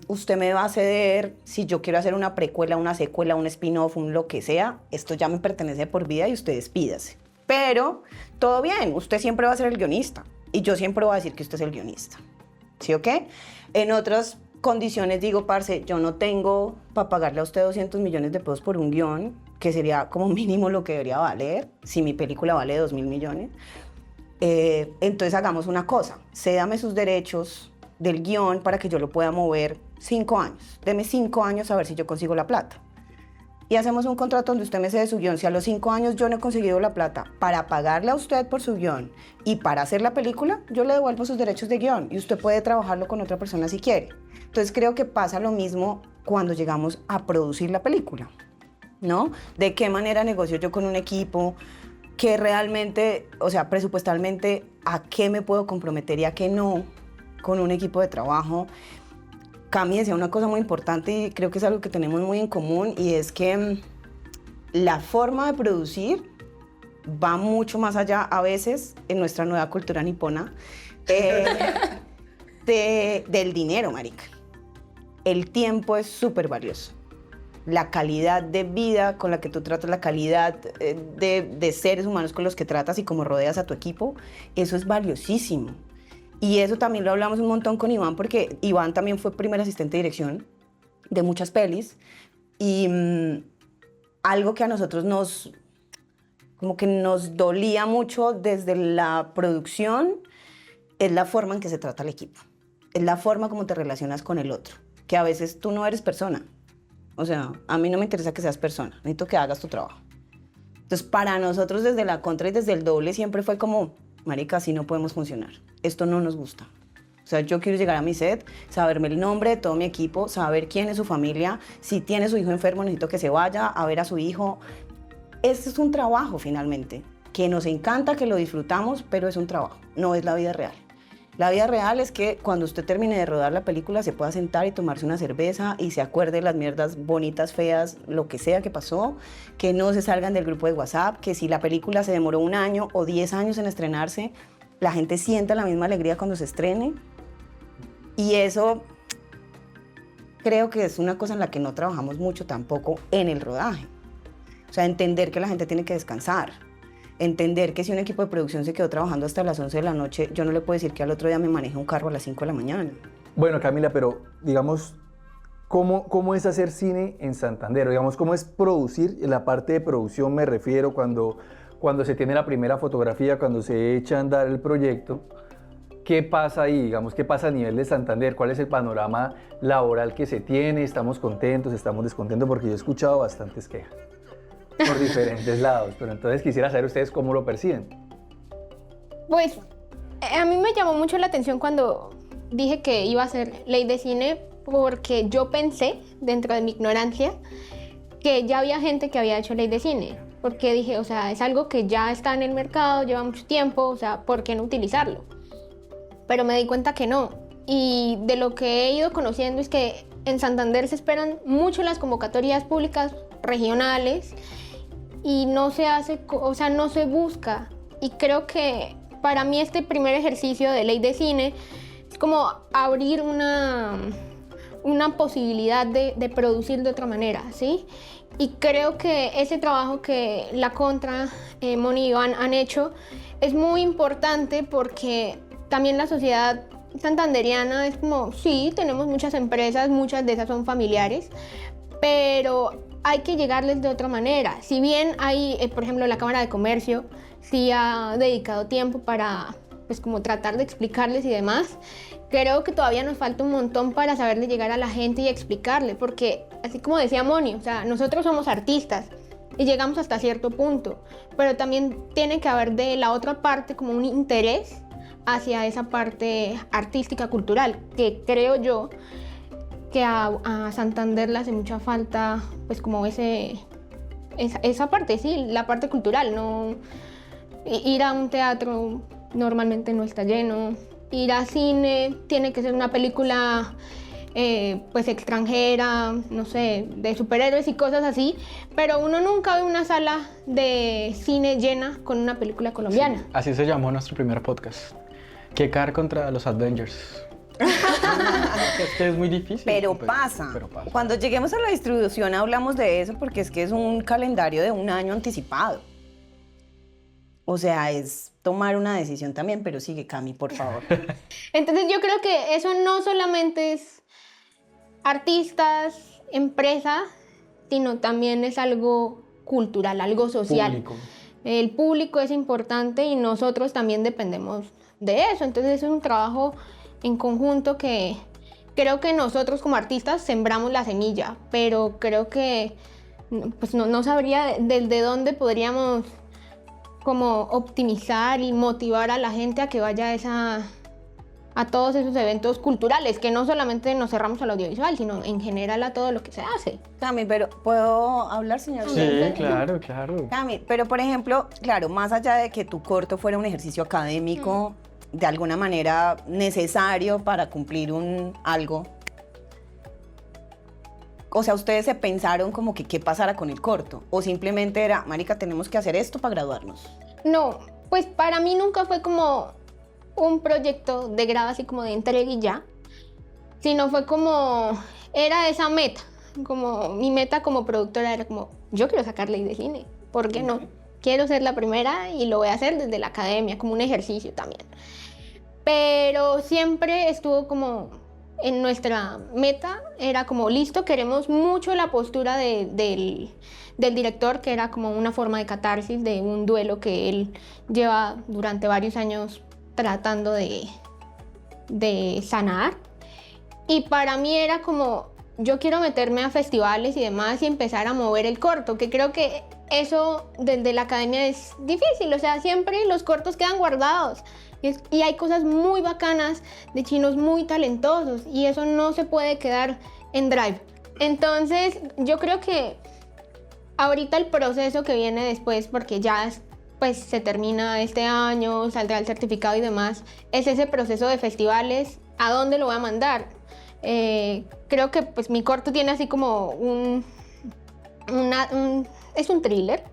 usted me va a ceder, si yo quiero hacer una precuela, una secuela, un spin-off, un lo que sea, esto ya me pertenece por vida y usted despídase. Pero todo bien, usted siempre va a ser el guionista y yo siempre voy a decir que usted es el guionista. ¿Sí o qué? En otras condiciones digo, parce, yo no tengo para pagarle a usted 200 millones de pesos por un guión, que sería como mínimo lo que debería valer, si mi película vale 2.000 millones. Entonces hagamos una cosa, cédame sus derechos del guión para que yo lo pueda mover 5 años. Deme 5 años a ver si yo consigo la plata. y hacemos un contrato donde usted me cede su guión. Si a los 5 años yo no he conseguido la plata para pagarle a usted por su guión y para hacer la película, yo le devuelvo sus derechos de guión y usted puede trabajarlo con otra persona si quiere. Entonces creo que pasa lo mismo cuando llegamos a producir la película, ¿no? De qué manera negocio yo con un equipo, que realmente, o sea, presupuestalmente, a qué me puedo comprometer y a qué no con un equipo de trabajo. Cami decía una cosa muy importante y creo que es algo que tenemos muy en común, y es que la forma de producir va mucho más allá a veces en nuestra nueva cultura nipona del dinero, marica. El tiempo es súper valioso. La calidad de vida con la que tú tratas, la calidad de seres humanos con los que tratas y cómo rodeas a tu equipo, eso es valiosísimo. Y eso también lo hablamos un montón con Iván, porque Iván también fue primer asistente de dirección de muchas pelis, y algo que a nosotros como que nos dolía mucho desde la producción es la forma en que se trata el equipo, es la forma como te relacionas con el otro, que a veces tú no eres persona. O sea, a mí no me interesa que seas persona, necesito que hagas tu trabajo. Entonces, para nosotros desde la contra y desde el doble siempre fue como, marica, así no podemos funcionar. Esto no nos gusta. O sea, yo quiero llegar a mi set, saberme el nombre de todo mi equipo, saber quién es su familia, si tiene su hijo enfermo necesito que se vaya a ver a su hijo. Este es un trabajo finalmente, que nos encanta, que lo disfrutamos, pero es un trabajo, no es la vida real. La vida real es que cuando usted termine de rodar la película se pueda sentar y tomarse una cerveza y se acuerde de las mierdas bonitas, feas, lo que sea que pasó, que no se salgan del grupo de WhatsApp, que si la película se demoró 1 año o 10 años en estrenarse, la gente sienta la misma alegría cuando se estrene. Y eso creo que es una cosa en la que no trabajamos mucho tampoco en el rodaje. O sea, entender que la gente tiene que descansar. Entender que si un equipo de producción se quedó trabajando hasta las 11 de la noche, yo no le puedo decir que al otro día me maneje un carro a las 5 de la mañana. Bueno, Camila, pero digamos, ¿cómo es hacer cine en Santander? Digamos, ¿cómo es producir? En la parte de producción me refiero cuando se tiene la primera fotografía, cuando se echa a andar el proyecto. ¿Qué pasa ahí? Digamos, ¿qué pasa a nivel de Santander? ¿Cuál es el panorama laboral que se tiene? ¿Estamos contentos? ¿Estamos descontentos? Porque yo he escuchado bastantes quejas por diferentes lados, pero entonces quisiera saber ustedes cómo lo perciben. Pues a mí me llamó mucho la atención cuando dije que iba a ser ley de cine, porque yo pensé, dentro de mi ignorancia, que ya había gente que había hecho ley de cine, porque dije, o sea, es algo que ya está en el mercado, lleva mucho tiempo, o sea, ¿por qué no utilizarlo? Pero me di cuenta que no, y de lo que he ido conociendo es que en Santander se esperan mucho las convocatorias públicas regionales y no se hace, o sea, no se busca. Y creo que para mí este primer ejercicio de ley de cine es como abrir una posibilidad de producir de otra manera, ¿sí? Y creo que ese trabajo que La Contra, Moni y Iván han hecho es muy importante, porque también la sociedad santanderiana es como, sí, tenemos muchas empresas, muchas de esas son familiares, pero hay que llegarles de otra manera. Si bien hay, por ejemplo, la Cámara de Comercio sí ha dedicado tiempo para, pues, como tratar de explicarles y demás, creo que todavía nos falta un montón para saberle llegar a la gente y explicarle, porque así como decía Moni, o sea, nosotros somos artistas y llegamos hasta cierto punto, pero también tiene que haber de la otra parte como un interés hacia esa parte artística, cultural, que creo yo que a Santander le hace mucha falta, pues como esa parte, sí, la parte cultural. No, ir a un teatro normalmente no está lleno, ir a cine tiene que ser una película pues extranjera, no sé, de superhéroes y cosas así, pero uno nunca ve una sala de cine llena con una película colombiana. Sí, así se llamó nuestro primer podcast. Kekar contra los Avengers. Es que es muy difícil. Pero pasa. Cuando lleguemos a la distribución hablamos de eso, porque es que es un calendario de 1 año anticipado. O sea, es tomar una decisión también, pero sigue, Cami, por favor. Entonces yo creo que eso no solamente es artistas, empresas, sino también es algo cultural, algo social. Público. El público es importante y nosotros también dependemos de eso. Entonces es un trabajo en conjunto que creo que nosotros como artistas sembramos la semilla, pero creo que pues no sabría desde dónde podríamos como optimizar y motivar a la gente a que vaya a todos esos eventos culturales, que no solamente nos cerramos al audiovisual, sino en general a todo lo que se hace. Cami, pero ¿puedo hablar, señor? Sí, claro, claro. Cami, pero por ejemplo, claro, más allá de que tu corto fuera un ejercicio académico, de alguna manera necesario para cumplir algo, o sea, ¿ustedes se pensaron como que qué pasara con el corto? ¿O simplemente era, marica, tenemos que hacer esto para graduarnos? No, pues para mí nunca fue como un proyecto de grado así como de entrega y ya, sino fue como, era esa meta, como mi meta como productora era como, yo quiero sacar Ley de Cine, ¿por qué no? Quiero ser la primera y lo voy a hacer desde la academia, como un ejercicio también. Pero siempre estuvo como en nuestra meta, era como, listo, queremos mucho la postura del director, que era como una forma de catarsis de un duelo que él lleva durante varios años tratando de sanar. Y para mí era como, yo quiero meterme a festivales y demás y empezar a mover el corto, que creo que eso desde la academia es difícil, o sea, siempre los cortos quedan guardados. Y hay cosas muy bacanas de chinos muy talentosos y eso no se puede quedar en Drive. Entonces, yo creo que ahorita el proceso que viene después, porque ya pues, se termina este año, saldrá el certificado y demás, es ese proceso de festivales, ¿a dónde lo voy a mandar? Creo que pues, mi corto tiene así como es un thriller.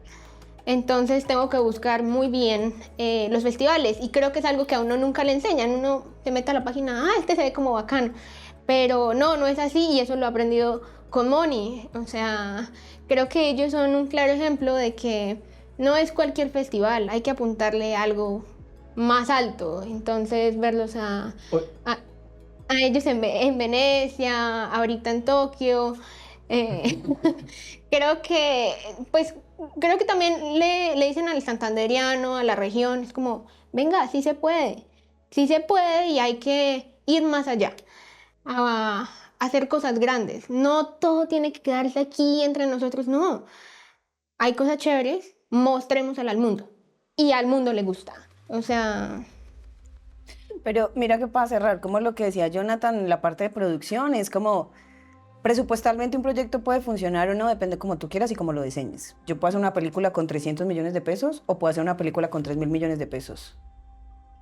Entonces tengo que buscar muy bien los festivales y creo que es algo que a uno nunca le enseñan. Uno se mete a la página, este se ve como bacán, pero no es así y eso lo he aprendido con Moni. O sea, creo que ellos son un claro ejemplo de que no es cualquier festival, hay que apuntarle algo más alto. Entonces verlos a ellos en Venecia, ahorita en Tokio, creo que también le dicen al santanderiano, a la región, es como, venga, sí se puede y hay que ir más allá, a hacer cosas grandes. No todo tiene que quedarse aquí entre nosotros, no. Hay cosas chéveres, mostrémoslas al mundo y al mundo le gusta. O sea... Pero mira que para cerrar, como lo que decía Jonathan, la parte de producción es como... Presupuestalmente un proyecto puede funcionar o no, depende como tú quieras y cómo lo diseñes. Yo puedo hacer una película con 300 millones de pesos o puedo hacer una película con 3.000 millones de pesos.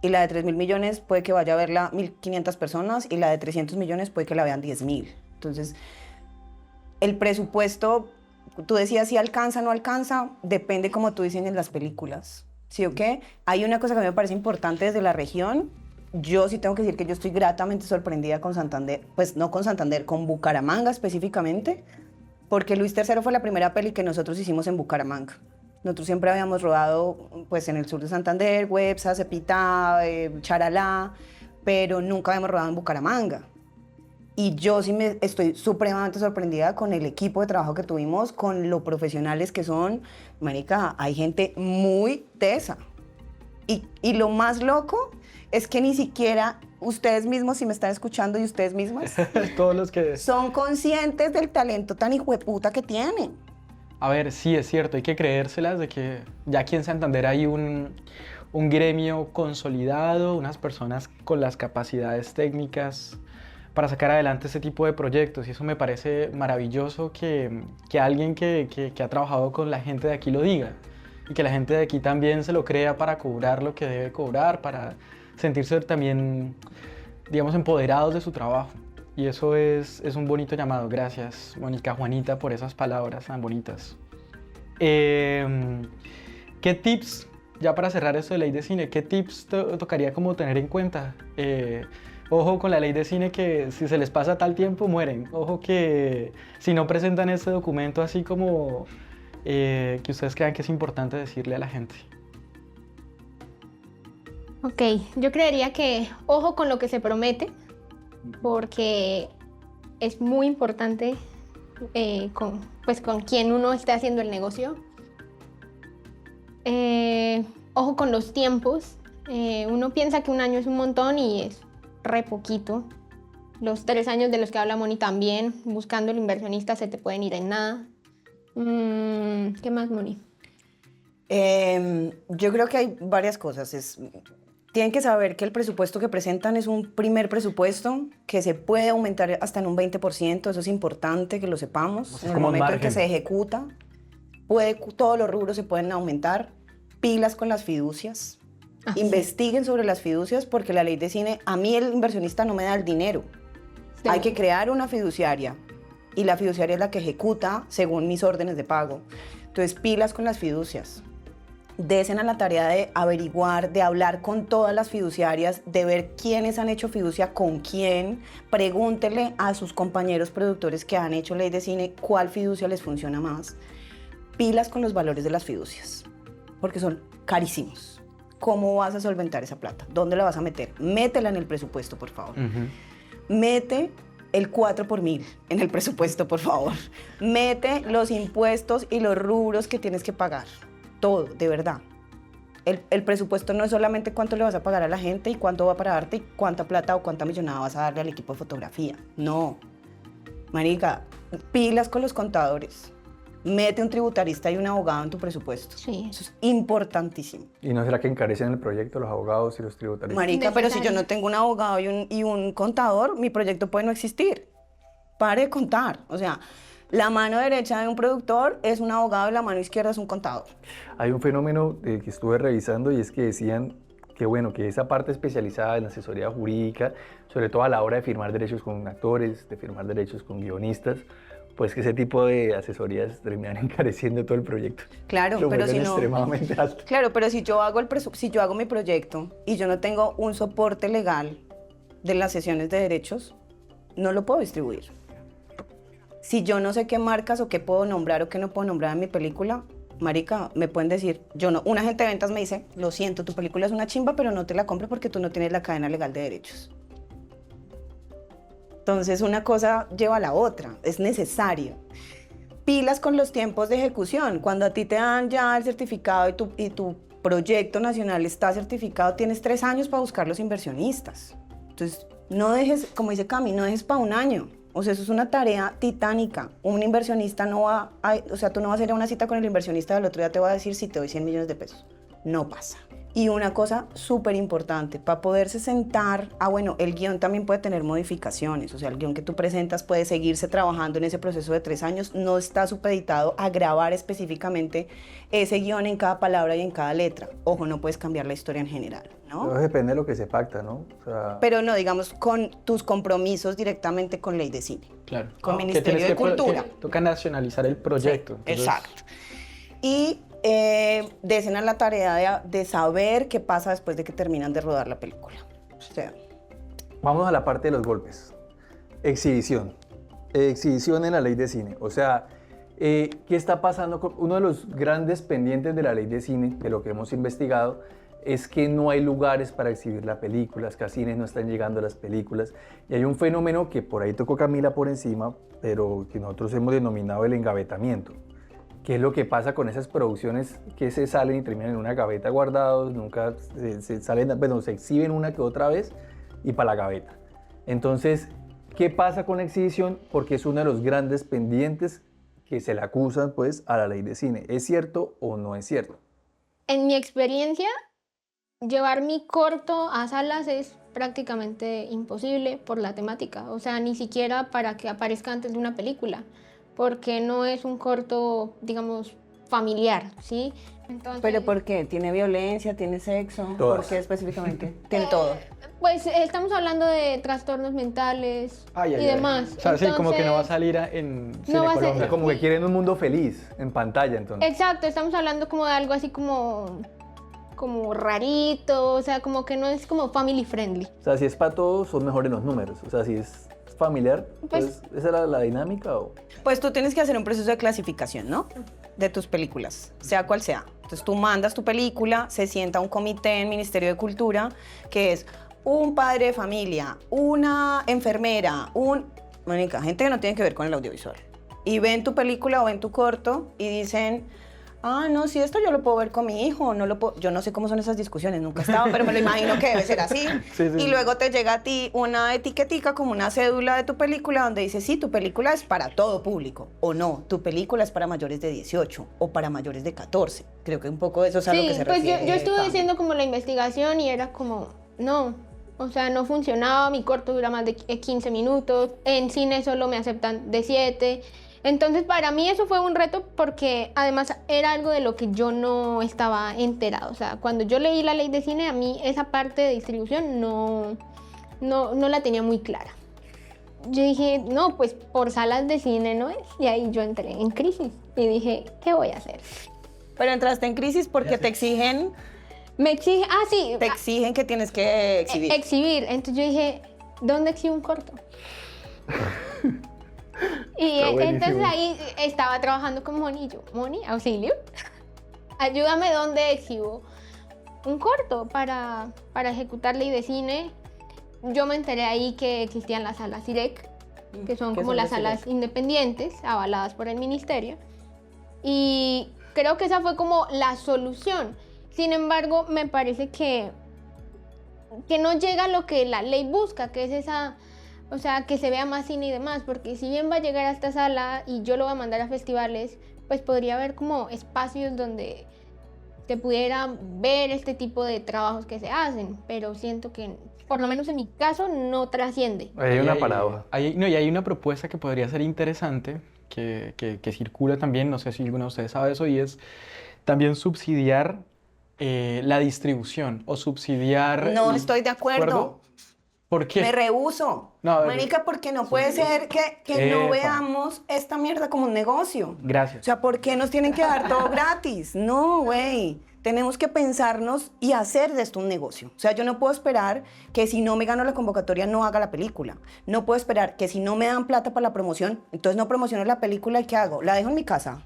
Y la de 3.000 millones puede que vaya a verla 1.500 personas y la de 300 millones puede que la vean 10.000. Entonces, el presupuesto, tú decías si alcanza o no alcanza, depende cómo tú diseñes las películas. ¿Sí o qué? Hay una cosa que a mí me parece importante desde la región. Yo sí tengo que decir que yo estoy gratamente sorprendida con Santander, pues no con Santander, con Bucaramanga específicamente, porque Luis III fue la primera peli que nosotros hicimos en Bucaramanga. Nosotros siempre habíamos rodado pues en el sur de Santander, Websa, Cepita, Charalá, pero nunca habíamos rodado en Bucaramanga. Y yo sí estoy supremamente sorprendida con el equipo de trabajo que tuvimos, con lo profesionales que son. Marica, hay gente muy tesa. Y lo más loco es que ni siquiera ustedes mismos, si me están escuchando y ustedes mismas, Todos los que... son conscientes del talento tan hijueputa que tienen. A ver, sí, es cierto, hay que creérselas de que ya aquí en Santander hay un gremio consolidado, unas personas con las capacidades técnicas para sacar adelante ese tipo de proyectos y eso me parece maravilloso que alguien que ha trabajado con la gente de aquí lo diga y que la gente de aquí también se lo crea para cobrar lo que debe cobrar, para sentirse también, digamos, empoderados de su trabajo. Y eso es un bonito llamado. Gracias, Mónica, Juanita, por esas palabras tan bonitas. ¿Qué tips, ya para cerrar esto de Ley de Cine, qué tips tocaría como tener en cuenta? Ojo con la Ley de Cine que si se les pasa tal tiempo, mueren. Ojo que si no presentan este documento así como que ustedes crean que es importante decirle a la gente. Ok, yo creería que ojo con lo que se promete, porque es muy importante con quién uno está haciendo el negocio. Ojo con los tiempos. Uno piensa que un año es un montón y es re poquito. Los 3 años de los que habla Moni también, buscando el inversionista se te pueden ir en nada. ¿Qué más, Moni? Yo creo que hay varias cosas. Tienen que saber que el presupuesto que presentan es un primer presupuesto que se puede aumentar hasta en un 20%. Eso es importante que lo sepamos. Es En el como un momento en que margen. se ejecuta, todos los rubros se pueden aumentar. Pilas con las fiducias. Ah, sí. Investiguen sobre las fiducias porque la ley de cine, a mí el inversionista no me da el dinero. Sí. Hay que crear una fiduciaria y la fiduciaria es la que ejecuta según mis órdenes de pago. Entonces, pilas con las fiducias. Desen a la tarea de averiguar, de hablar con todas las fiduciarias, de ver quiénes han hecho fiducia con quién. Pregúntele a sus compañeros productores que han hecho ley de cine cuál fiducia les funciona más. Pilas con los valores de las fiducias, porque son carísimos. ¿Cómo vas a solventar esa plata? ¿Dónde la vas a meter? Métela en el presupuesto, por favor. Mete el 4 por 1000 en el presupuesto, por favor. Mete los impuestos y los rubros que tienes que pagar. Todo, de verdad. El presupuesto no es solamente cuánto le vas a pagar a la gente y cuánto va a pagarte y cuánta plata o cuánta millonada vas a darle al equipo de fotografía. No. Marica, pilas con los contadores. Mete un tributarista y un abogado en tu presupuesto. Sí. Eso es importantísimo. ¿Y no será que encarecen el proyecto los abogados y los tributarios? Marica, pero si yo Necesario. no tengo un abogado y un contador, mi proyecto puede no existir. Pare de contar. O sea, la mano derecha de un productor es un abogado y la mano izquierda es un contador. Hay un fenómeno que estuve revisando y es que decían que, bueno, que esa parte especializada en asesoría jurídica, sobre todo a la hora de firmar derechos con actores, de firmar derechos con guionistas, pues que ese tipo de asesorías terminan encareciendo todo el proyecto. Claro, Lo pero vuelven si no... extremadamente alto. Claro, pero si yo hago si yo hago mi proyecto y yo no tengo un soporte legal de las sesiones de derechos, no lo puedo distribuir. Si yo no sé qué marcas o qué puedo nombrar o qué no puedo nombrar en mi película, marica, me pueden decir, yo no, un agente de ventas me dice, lo siento, tu película es una chimba, pero no te la compro porque tú no tienes la cadena legal de derechos. Entonces una cosa lleva a la otra, es necesario. Pilas con los tiempos de ejecución. Cuando a ti te dan ya el certificado y tu proyecto nacional está certificado, tienes 3 años para buscar los inversionistas. Entonces, no dejes, como dice Cami, no dejes para un año. O sea, eso es una tarea titánica. Un inversionista no va o sea, tú no vas a ir a una cita con el inversionista, del otro día te va a decir si te doy 100 millones de pesos. No pasa. Y una cosa súper importante, para poderse sentar, bueno, el guión también puede tener modificaciones, o sea, el guión que tú presentas puede seguirse trabajando en ese proceso de 3 años, no está supeditado a grabar específicamente ese guión en cada palabra y en cada letra. Ojo, no puedes cambiar la historia en general, ¿no? Todo depende de lo que se pacta, ¿no? O sea, Pero no, digamos, con tus compromisos directamente con Ley de Cine. Claro. Con Que Ministerio tienes de que Cultura. toca nacionalizar el proyecto. Sí, entonces- exacto. Y desen a la tarea de saber qué pasa después de que terminan de rodar la película. O sea, vamos a la parte de los golpes. Exhibición. Exhibición en la ley de cine. O sea, ¿qué está pasando? Uno de los grandes pendientes de la ley de cine, de lo que hemos investigado, es que no hay lugares para exhibir las películas, que a cines no están llegando las películas. Y hay un fenómeno que por ahí tocó Camila por encima, pero que nosotros hemos denominado el engavetamiento. ¿Qué es lo que pasa con esas producciones que se salen y terminan en una gaveta guardados? Nunca se salen, bueno, se exhiben una que otra vez y para la gaveta. Entonces, ¿qué pasa con la exhibición? Porque es uno de los grandes pendientes que se le acusan, pues, a la ley de cine. ¿Es cierto o no es cierto? En mi experiencia, llevar mi corto a salas es prácticamente imposible por la temática. O sea, ni siquiera para que aparezca antes de una película, porque no es un corto, digamos, familiar, ¿sí? Entonces, ¿pero por qué? ¿Tiene violencia? ¿Tiene sexo? Todas. ¿Por qué específicamente? Tiene todo. pues estamos hablando de trastornos mentales Ay, ay, y ay. demás. O sea, sí, como que no va a Entonces, salir en No Cine va a ser- O Colombia. sea, como que quieren un mundo feliz en pantalla, entonces. exacto, estamos hablando como de algo así como rarito, o sea, como que no es como family friendly. O sea, si es para todos, son mejores los números. O sea, si es familiar, Pues- pues, ¿esa era la dinámica o...? Pues tú tienes que hacer un proceso de clasificación, ¿no? De tus películas, sea cual sea. Entonces tú mandas tu película, se sienta un comité en Ministerio de Cultura, que es un padre de familia, una enfermera, Mónica, gente que no tiene que ver con el audiovisual. Y ven tu película o ven tu corto y dicen, ah, no, si esto yo lo puedo ver con mi hijo, no lo puedo, yo no sé cómo son esas discusiones, nunca he estado, pero me lo imagino que debe ser así. Sí, sí. Y luego te llega a ti una etiquetica como una cédula de tu película donde dice, sí, tu película es para todo público, o no, tu película es para mayores de 18 o para mayores de 14. Creo que un poco eso es a lo que se pues refiere. yo estuve Cami. haciendo como la investigación y era como, no, o sea, no funcionaba, mi corto dura más de 15 minutos, en cine solo me aceptan de 7. Entonces, para mí eso fue un reto porque además era algo de lo que yo no estaba enterado. O sea, cuando yo leí la ley de cine, a mí esa parte de distribución no la tenía muy clara. Yo dije, no, pues por salas de cine no es. Y ahí yo entré en crisis y dije, ¿qué voy a hacer? Pero entraste en crisis porque te exigen Me exige, sí. Te exigen que tienes que exhibir. Exhibir. Entonces yo dije, ¿dónde exhibo un corto? Y Está buenísimo. entonces ahí estaba trabajando con Moni y yo, Moni, auxilio, ayúdame dónde exhibo un corto para ejecutar ley de cine. Yo me enteré ahí que existían las salas IREC, que son ¿Qué como son las las salas IREC? independientes, avaladas por el ministerio. Y creo que esa fue como la solución. Sin embargo, me parece que no llega a lo que la ley busca, que es esa, o sea, que se vea más cine y demás, porque si bien va a llegar a esta sala y yo lo voy a mandar a festivales, pues podría haber como espacios donde se pudiera ver este tipo de trabajos que se hacen, pero siento que, por lo menos en mi caso, no trasciende. Ahí hay una Y paradoja. y hay una propuesta que podría ser interesante, que circula también, no sé si alguno de ustedes sabe eso, y es también subsidiar la distribución o subsidiar... No estoy de acuerdo. ¿Por qué? Me rehúso. No, a ver. Marica, porque no puede ser que no Epa. veamos esta mierda como un negocio. O Gracias. sea, ¿por qué nos tienen que dar todo gratis? No, güey. Tenemos que pensarnos y hacer de esto un negocio. O sea, yo no puedo esperar que si no me gano la convocatoria no haga la película. No puedo esperar que si no me dan plata para la promoción, entonces no promociono la película y ¿qué hago? ¿La dejo en mi casa?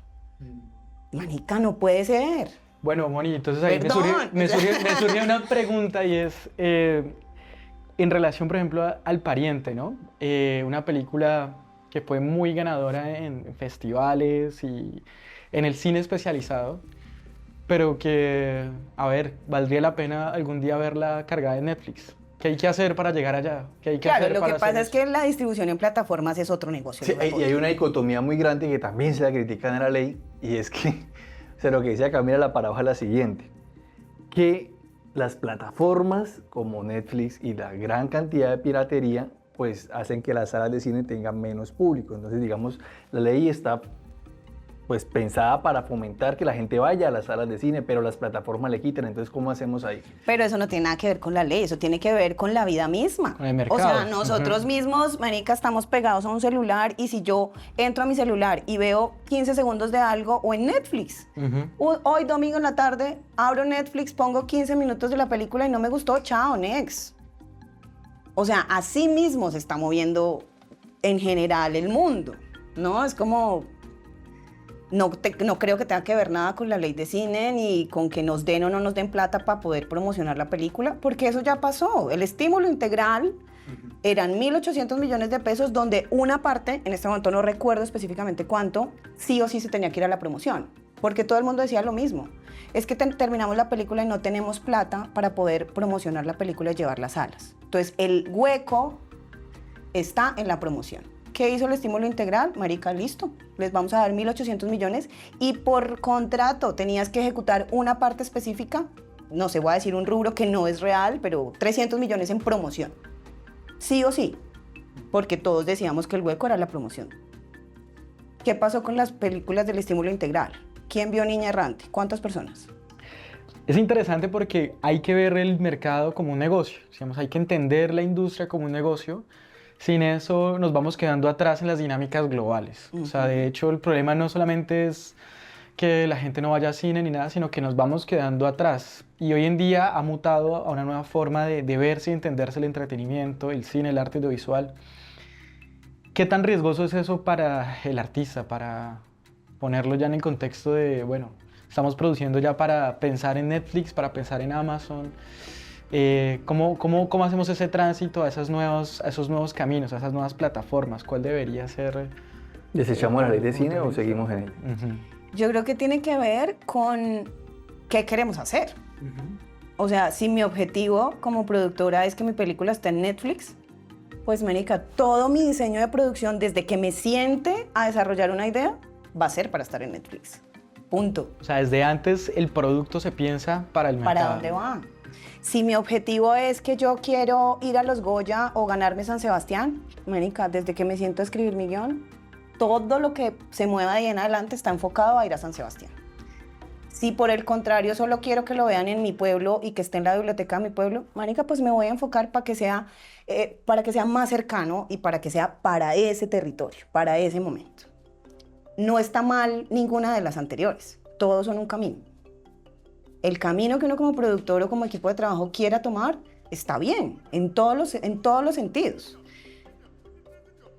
Marica, no puede ser. Bueno, Moni, entonces ahí Perdón. me surge una pregunta y es en relación, por ejemplo, al Pariente, ¿no? Una película que fue muy ganadora en festivales y en el cine especializado, pero que, a ver, valdría la pena algún día verla cargada en Netflix. ¿Qué hay que hacer para llegar allá? ¿Qué hay que Claro, hacer lo para que hacer pasa es eso? que la distribución en plataformas es otro negocio. Sí, no me y hay jodas. una dicotomía muy grande que también se la critican en la ley, y es que, o sea, lo que decía Camila, la paradoja es la siguiente, que las plataformas como Netflix y la gran cantidad de piratería, pues hacen que las salas de cine tengan menos público. Entonces, digamos, la ley está pues pensada para fomentar que la gente vaya a las salas de cine, pero las plataformas le quitan. Entonces, ¿cómo hacemos ahí? Pero eso no tiene nada que ver con la ley, eso tiene que ver con la vida misma. Con el mercado. O sea, nosotros mismos, marica, estamos pegados a un celular y si yo entro a mi celular y veo 15 segundos de algo o en Netflix, hoy domingo en la tarde abro Netflix, pongo 15 minutos de la película y no me gustó, chao, next. O sea, así mismo se está moviendo en general el mundo, ¿no? Es como... No creo que tenga que ver nada con la ley de cine ni con que nos den o no nos den plata para poder promocionar la película, porque eso ya pasó. El estímulo integral eran 1.800 millones de pesos, donde una parte, en este momento no recuerdo específicamente cuánto, sí o sí se tenía que ir a la promoción, porque todo el mundo decía lo mismo. Es que terminamos la película y no tenemos plata para poder promocionar la película y llevarla a salas. Entonces, el hueco está en la promoción. ¿Qué hizo el estímulo integral? Marica, listo, les vamos a dar 1.800 millones y por contrato tenías que ejecutar una parte específica, no sé, voy a decir un rubro que no es real, pero 300 millones en promoción. Sí o sí, porque todos decíamos que el hueco era la promoción. ¿Qué pasó con las películas del estímulo integral? ¿Quién vio Niña Errante? ¿Cuántas personas? Es interesante porque hay que ver el mercado como un negocio, digamos, hay que entender la industria como un negocio. Sin eso nos vamos quedando atrás en las dinámicas globales. O sea, de hecho, el problema no solamente es que la gente no vaya a cine ni nada, sino que nos vamos quedando atrás. Y hoy en día ha mutado a una nueva forma de verse y entenderse el entretenimiento, el cine, el arte audiovisual. ¿Qué tan riesgoso es eso para el artista, para ponerlo ya en el contexto de, bueno, estamos produciendo ya para pensar en Netflix, para pensar en Amazon? ¿Cómo hacemos ese tránsito a esos nuevos caminos, a esas nuevas plataformas? ¿Cuál debería ser? ¿Desechamos la ley de cine o seguimos en ella? Yo creo que tiene que ver con qué queremos hacer. O sea, si mi objetivo como productora es que mi película esté en Netflix, pues, marica, todo mi diseño de producción, desde que me siente a desarrollar una idea, va a ser para estar en Netflix. Punto. O sea, desde antes el producto se piensa para el mercado. ¿Para dónde va? Si mi objetivo es que yo quiero ir a los Goya o ganarme San Sebastián, marica, desde que me siento a escribir mi guión, todo lo que se mueva de ahí en adelante está enfocado a ir a San Sebastián. Si por el contrario solo quiero que lo vean en mi pueblo y que esté en la biblioteca de mi pueblo, marica, pues me voy a enfocar para que sea más cercano y para que sea para ese territorio, para ese momento. No está mal ninguna de las anteriores, todos son un camino. El camino que uno como productor o como equipo de trabajo quiera tomar está bien, en todos los sentidos.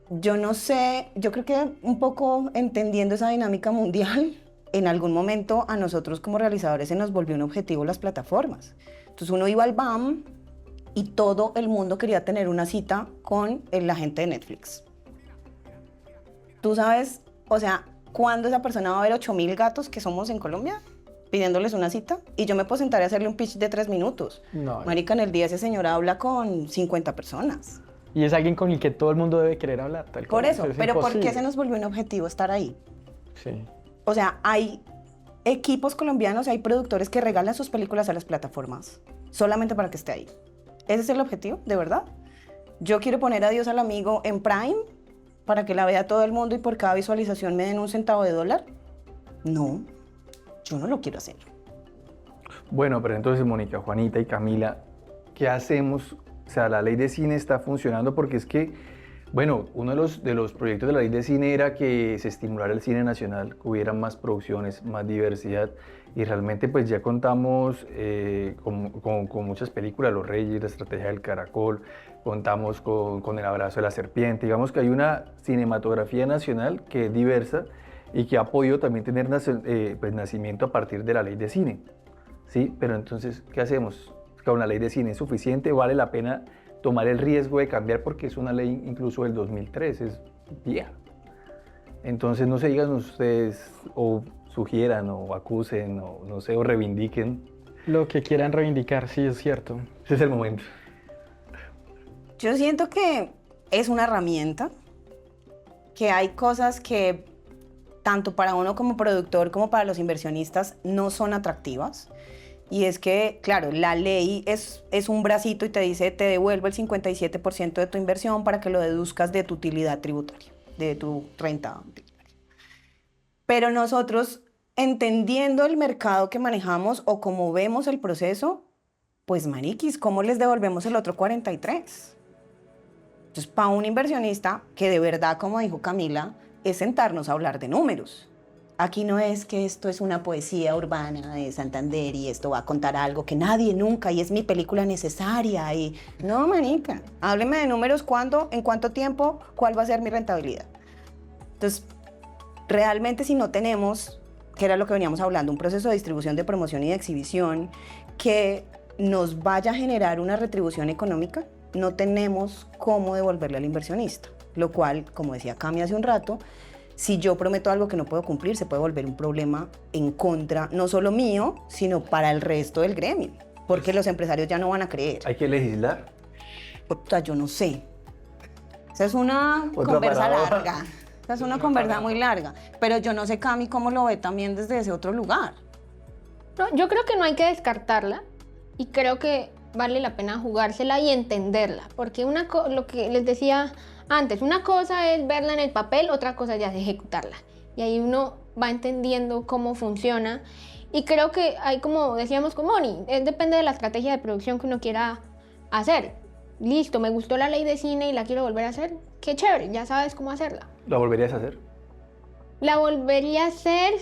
Yo no sé, yo creo que un poco entendiendo esa dinámica mundial, en algún momento a nosotros como realizadores se nos volvió un objetivo las plataformas. Entonces uno iba al BAM y todo el mundo quería tener una cita con la gente de Netflix. Tú sabes, o sea, ¿cuándo esa persona va a ver 8.000 gatos que somos en Colombia pidiéndoles una cita? Y yo me puedo sentar a hacerle un pitch de 3 minutos. No. Marica, en el día ese señor habla con 50 personas. Y es alguien con el que todo el mundo debe querer hablar. Tal Por cual. eso, Es pero ¿por qué imposible. se nos volvió un objetivo estar ahí? Sí. O sea, hay equipos colombianos, hay productores que regalan sus películas a las plataformas solamente para que esté ahí. ¿Ese es el objetivo, de verdad? Yo quiero poner a Dios al amigo en Prime para que la vea todo el mundo y por cada visualización me den $1 centavo. No, yo no lo quiero hacer. Bueno, pero entonces, Mónica, Juanita y Camila, ¿qué hacemos? O sea, la ley de cine está funcionando porque es que, bueno, uno de los proyectos de la ley de cine era que se estimulara el cine nacional, que hubiera más producciones, más diversidad, y realmente pues ya contamos con muchas películas, Los Reyes, La Estrategia del Caracol, contamos con El Abrazo de la Serpiente. Digamos que hay una cinematografía nacional que es diversa y que ha podido también tener pues, nacimiento a partir de la ley de cine. ¿Sí? Pero entonces, ¿qué hacemos? ¿Con la ley de cine es suficiente? ¿Vale la pena tomar el riesgo de cambiar? Porque es una ley incluso del 2003, es vieja. Entonces, no se digan ustedes o sugieran o acusen o no sé, o reivindiquen. Lo que quieran reivindicar, sí, es cierto. Ese es el momento. Yo siento que es una herramienta, que hay cosas que tanto para uno como productor como para los inversionistas no son atractivas. Y es que, claro, la ley es un bracito y te dice, te devuelvo el 57% de tu inversión para que lo deduzcas de tu utilidad tributaria, de tu renta tributaria. Pero nosotros, entendiendo el mercado que manejamos o cómo vemos el proceso, pues mariquis, ¿cómo les devolvemos el otro 43%? Entonces, para un inversionista que de verdad, como dijo Camila, es sentarnos a hablar de números. Aquí no es que esto es una poesía urbana de Santander y esto va a contar algo que nadie nunca y es mi película necesaria. Y no, manica, hábleme de números, cuándo, en cuánto tiempo, cuál va a ser mi rentabilidad. Entonces, realmente si no tenemos, que era lo que veníamos hablando, un proceso de distribución, de promoción y de exhibición que nos vaya a generar una retribución económica, no tenemos cómo devolverle al inversionista. Lo cual, como decía Cami hace un rato, si yo prometo algo que no puedo cumplir, se puede volver un problema en contra, no solo mío, sino para el resto del gremio, porque los empresarios ya no van a creer. ¿Hay que legislar? O sea, yo no sé. Esa es una Otra conversa parada. larga. Esa es una conversa muy larga. Pero yo no sé, Cami, cómo lo ve también desde ese otro lugar. No, yo creo que no hay que descartarla y creo que vale la pena jugársela y entenderla, porque lo que les decía antes, una cosa es verla en el papel, otra cosa ya es ejecutarla. Y ahí uno va entendiendo cómo funciona. Y creo que hay, como decíamos con Moni, depende de la estrategia de producción que uno quiera hacer. Listo, me gustó la ley de cine y la quiero volver a hacer. Qué chévere, ya sabes cómo hacerla. ¿La volverías a hacer? La volvería a hacer,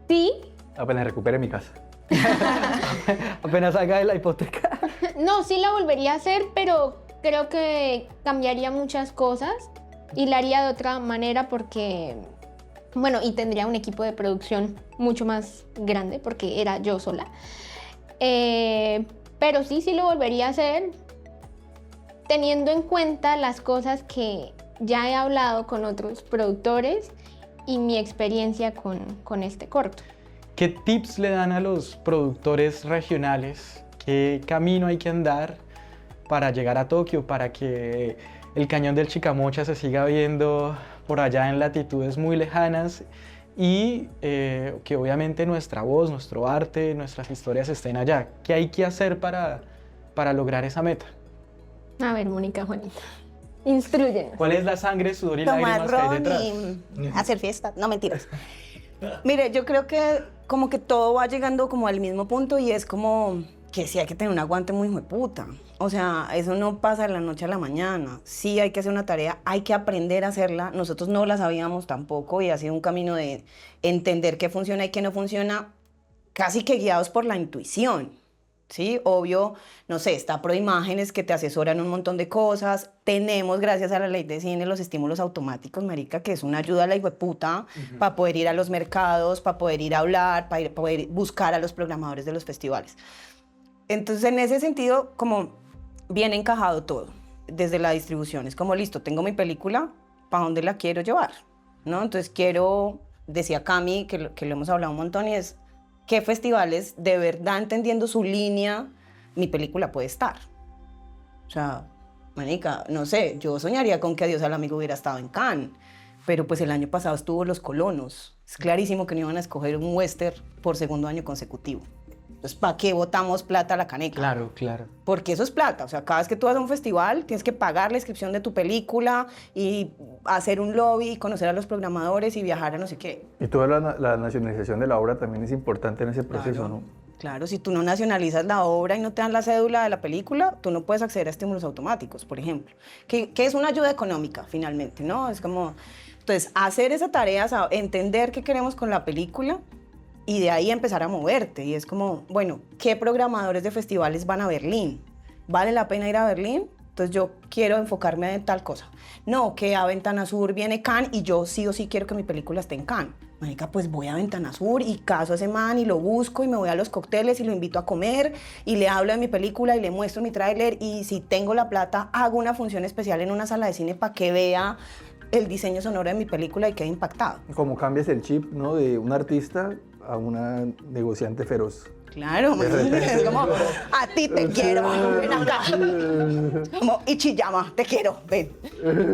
sí. Apenas recupere mi casa. Apenas salga de la hipoteca. No, sí la volvería a hacer, pero creo que cambiaría muchas cosas y la haría de otra manera porque, bueno, y tendría un equipo de producción mucho más grande porque era yo sola. Pero sí lo volvería a hacer teniendo en cuenta las cosas que ya he hablado con otros productores y mi experiencia con este corto. ¿Qué tips le dan a los productores regionales? ¿Qué camino hay que andar para llegar a Tokio, para que el cañón del Chicamocha se siga viendo por allá en latitudes muy lejanas y que obviamente nuestra voz, nuestro arte, nuestras historias estén allá? ¿Qué hay que hacer para lograr esa meta? A ver, Mónica, Juanita, instrúyenos. ¿Cuál es la sangre, sudor y Tomar lágrimas que hay ron detrás? y hacer fiesta. No, mentiras. Mire, yo creo que como que todo va llegando como al mismo punto y es como que sí hay que tener un aguante muy hijueputa. O sea, eso no pasa de la noche a la mañana. Sí hay que hacer una tarea, hay que aprender a hacerla. Nosotros no la sabíamos tampoco y ha sido un camino de entender qué funciona y qué no funciona, casi que guiados por la intuición. Sí, obvio, no sé, está Proimágenes que te asesoran un montón de cosas. Tenemos, gracias a la ley de cine, los estímulos automáticos, marica, que es una ayuda a la hijueputa para poder ir a los mercados, para poder ir a hablar, para poder buscar a los programadores de los festivales. Entonces, en ese sentido, como bien encajado todo, desde la distribución. Es como, listo, tengo mi película, ¿para dónde la quiero llevar? ¿No? Entonces quiero, decía Cami, que lo hemos hablado un montón, y es, ¿qué festivales de verdad entendiendo su línea mi película puede estar? O sea, manica, no sé, yo soñaría con que Adiós al Amigo hubiera estado en Cannes, pero pues el año pasado estuvo Los Colonos. Es clarísimo que no iban a escoger un western por segundo año consecutivo. Entonces, ¿para qué botamos plata a la caneca? Claro, claro. Porque eso es plata. O sea, cada vez que tú vas a un festival, tienes que pagar la inscripción de tu película y hacer un lobby, y conocer a los programadores y viajar a no sé qué. Y toda la nacionalización de la obra también es importante en ese proceso, Claro. ¿no? Claro, si tú no nacionalizas la obra y no te dan la cédula de la película, tú no puedes acceder a estímulos automáticos, por ejemplo, que es una ayuda económica, finalmente, ¿no? Es como, entonces, hacer esa tarea, entender qué queremos con la película y de ahí empezar a moverte. Y es como, bueno, ¿qué programadores de festivales van a Berlín? ¿Vale la pena ir a Berlín? Entonces yo quiero enfocarme en tal cosa. No, que a Ventana Sur viene Cannes y yo sí o sí quiero que mi película esté en Cannes. Marica, pues voy a Ventana Sur y caso a ese man y lo busco y me voy a los cócteles y lo invito a comer y le hablo de mi película y le muestro mi tráiler y si tengo la plata hago una función especial en una sala de cine para que vea el diseño sonoro de mi película y quede impactado. Como cambias el chip, ¿no? De un artista a una negociante feroz. Claro, es como, a ti te quiero, ven acá. Como, Ichiyama, te quiero, ven.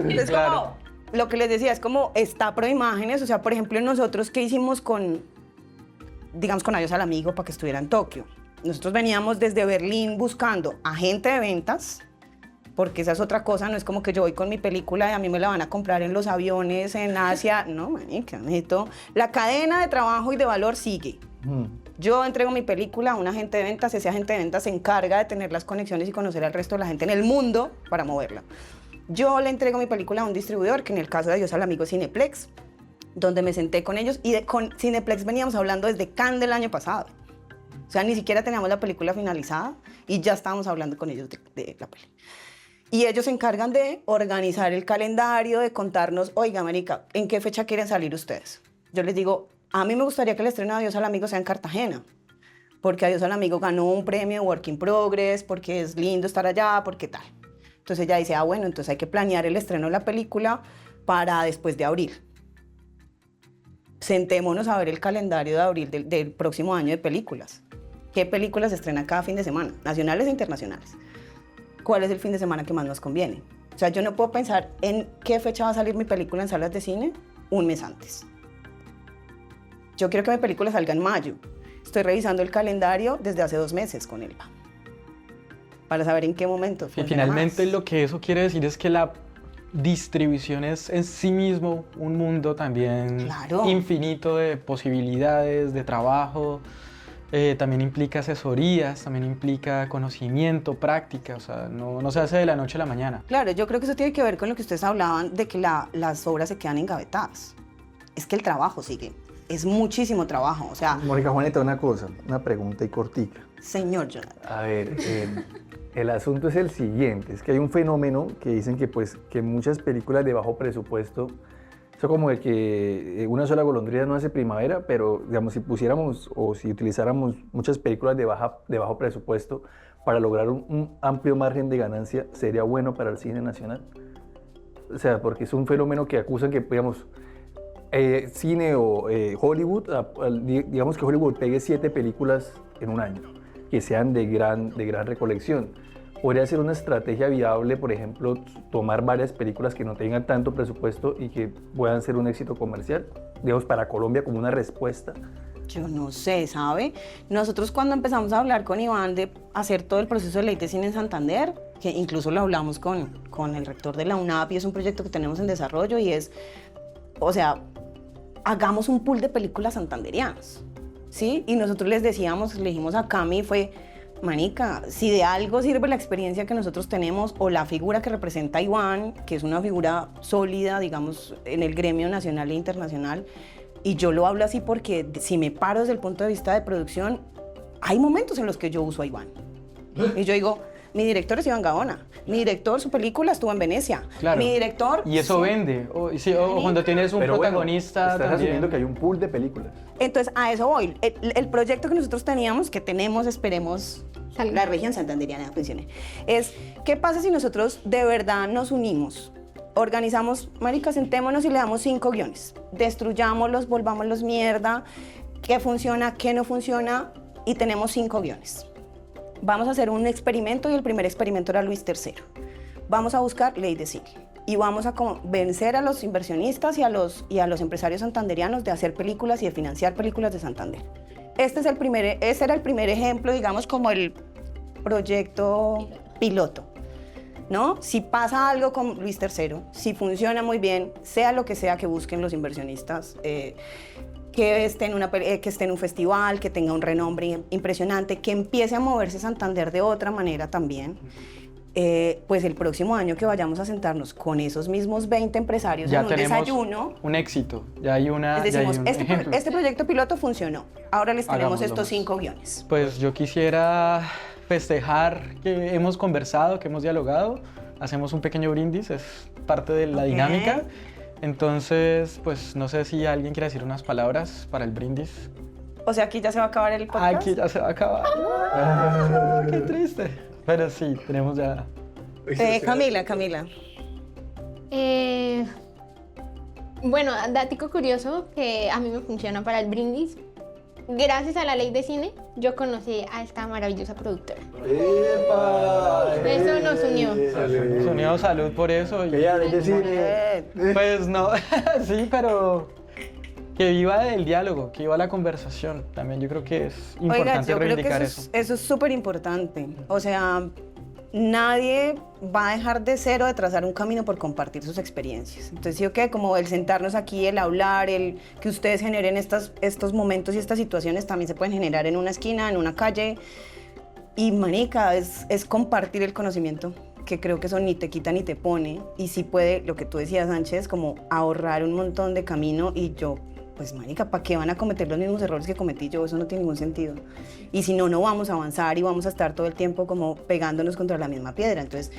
Es como, lo que les decía, es como, está Proimágenes, o sea, por ejemplo, nosotros, ¿qué hicimos con, digamos, con Adiós al Amigo para que estuviera en Tokio? Nosotros veníamos desde Berlín buscando agente de ventas, porque esa es otra cosa, no es como que yo voy con mi película y a mí me la van a comprar en los aviones, en Asia. No, manica, necesito, la cadena de trabajo y de valor sigue. Yo entrego mi película a un agente de ventas, ese agente de ventas se encarga de tener las conexiones y conocer al resto de la gente en el mundo para moverla. Yo le entrego mi película a un distribuidor, que en el caso de Adiós al Amigo Cineplex, donde me senté con ellos y con Cineplex veníamos hablando desde Cannes del año pasado. O sea, ni siquiera teníamos la película finalizada y ya estábamos hablando con ellos de la película. Y ellos se encargan de organizar el calendario, de contarnos, oiga, marica, ¿en qué fecha quieren salir ustedes? Yo les digo, a mí me gustaría que el estreno de Adiós al Amigo sea en Cartagena, porque Adiós al Amigo ganó un premio Work in Progress, porque es lindo estar allá, porque tal. Entonces ella dice, bueno, entonces hay que planear el estreno de la película para después de abril. Sentémonos a ver el calendario de abril del próximo año de películas. ¿Qué películas se estrenan cada fin de semana? Nacionales e internacionales. ¿Cuál es el fin de semana que más nos conviene? O sea, yo no puedo pensar en qué fecha va a salir mi película en salas de cine un mes antes. Yo quiero que mi película salga en mayo. Estoy revisando el calendario desde hace 2 meses con Elba para saber en qué momento. Y finalmente lo que eso quiere decir es que la distribución es en sí mismo un mundo también infinito de posibilidades, de trabajo. También implica asesorías, también implica conocimiento, práctica, o sea, no se hace de la noche a la mañana. Claro, yo creo que eso tiene que ver con lo que ustedes hablaban de que las obras se quedan engavetadas. Es que el trabajo sigue, es muchísimo trabajo, o sea... Mónica, Juanita, una cosa, una pregunta y cortica. Señor Jonathan. A ver, el asunto es el siguiente, es que hay un fenómeno que dicen que, pues, que muchas películas de bajo presupuesto, eso como de que una sola golondrina no hace primavera, pero digamos, si pusiéramos o si utilizáramos muchas películas de bajo presupuesto para lograr un amplio margen de ganancia, ¿sería bueno para el cine nacional? O sea, porque es un fenómeno que acusan que, digamos, cine o Hollywood, digamos que Hollywood pegue 7 películas en un año, que sean de gran recolección. Podría ser una estrategia viable, por ejemplo, tomar varias películas que no tengan tanto presupuesto y que puedan ser un éxito comercial, digamos, para Colombia como una respuesta. Yo no sé, ¿sabe? Nosotros cuando empezamos a hablar con Iván de hacer todo el proceso de ley de cine en Santander, que incluso lo hablamos con el rector de la UNAP y es un proyecto que tenemos en desarrollo y es, o sea, hagamos un pool de películas santanderianas, ¿sí? Y nosotros le dijimos a Cami, fue, manica, si de algo sirve la experiencia que nosotros tenemos o la figura que representa Iván, que es una figura sólida, digamos, en el gremio nacional e internacional, y yo lo hablo así porque si me paro desde el punto de vista de producción, hay momentos en los que yo uso a Iván. Y yo digo, mi director es Iván Gaona, mi director, su película estuvo en Venecia, Claro. mi director... Y eso vende. O cuando tienes un Pero bueno, protagonista estás también. asumiendo que hay un pool de películas. Entonces, a eso voy. El proyecto que nosotros teníamos, que tenemos, esperemos, Salud. la región santanderiana funcione, es, ¿qué pasa si nosotros de verdad nos unimos? Organizamos, marica, sentémonos y le damos 5 guiones. Destruyámoslos, volvámoslos mierda, qué funciona, qué no funciona, y tenemos 5 guiones. Vamos a hacer un experimento y el primer experimento era Luis III. Vamos a buscar ley de cine y vamos a convencer a los inversionistas y a los empresarios santanderianos de hacer películas y de financiar películas de Santander. Ese era el primer ejemplo, digamos, como el proyecto piloto, ¿no? Si pasa algo con Luis III, si funciona muy bien, sea lo que sea que busquen los inversionistas, que esté en un festival, que tenga un renombre impresionante, que empiece a moverse Santander de otra manera también, pues el próximo año que vayamos a sentarnos con esos mismos 20 empresarios Ya en un tenemos desayuno, un éxito, ya hay una. les decimos, ya hay un ejemplo. este proyecto piloto funcionó, ahora les tenemos Hagámoslo estos más. 5 guiones. Pues yo quisiera festejar que hemos conversado, que hemos dialogado. Hacemos un pequeño brindis, es parte de la Ok. dinámica. Entonces, pues no sé si alguien quiere decir unas palabras para el brindis. O sea, aquí ya se va a acabar el podcast. Aquí ya se va a acabar. Qué triste. Pero sí, tenemos ya. Camila. Bueno, datico curioso que a mí me funciona para el brindis. Gracias a la ley de cine, yo conocí a esta maravillosa productora. Eso nos unió. Unido salud por eso. Que ya, ley de cine. Pues no, sí, pero que viva el diálogo, que viva la conversación. También yo creo que es Oiga, importante yo creo que reivindicar eso eso. eso es súper importante. O sea, nadie va a dejar de ser o de trazar un camino por compartir sus experiencias. Entonces, yo creo que como el sentarnos aquí, el hablar, el que ustedes generen estos momentos y estas situaciones también se pueden generar en una esquina, en una calle. Y manica, es compartir el conocimiento, que creo que eso ni te quita ni te pone. Y sí puede, lo que tú decías, Sánchez, como ahorrar un montón de camino. Y yo, pues manica, ¿para qué van a cometer los mismos errores que cometí yo? Eso no tiene ningún sentido. Y si no, no vamos a avanzar y vamos a estar todo el tiempo como pegándonos contra la misma piedra. Entonces,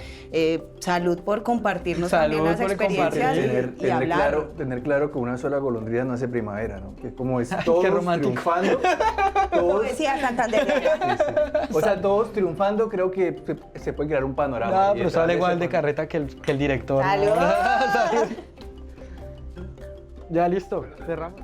salud por compartirnos Salud también las por experiencias compartir. y hablar. Tener claro que una sola golondrina no hace primavera, ¿no? Que como es Ay, todos qué romántico. triunfando, Como todos, decía Santander. o sea, todos triunfando, creo que se puede crear un panorama. No, Y pero detrás sale de igual ese de panorama- carreta que el director. ¡Salud! Ya listo, cerramos.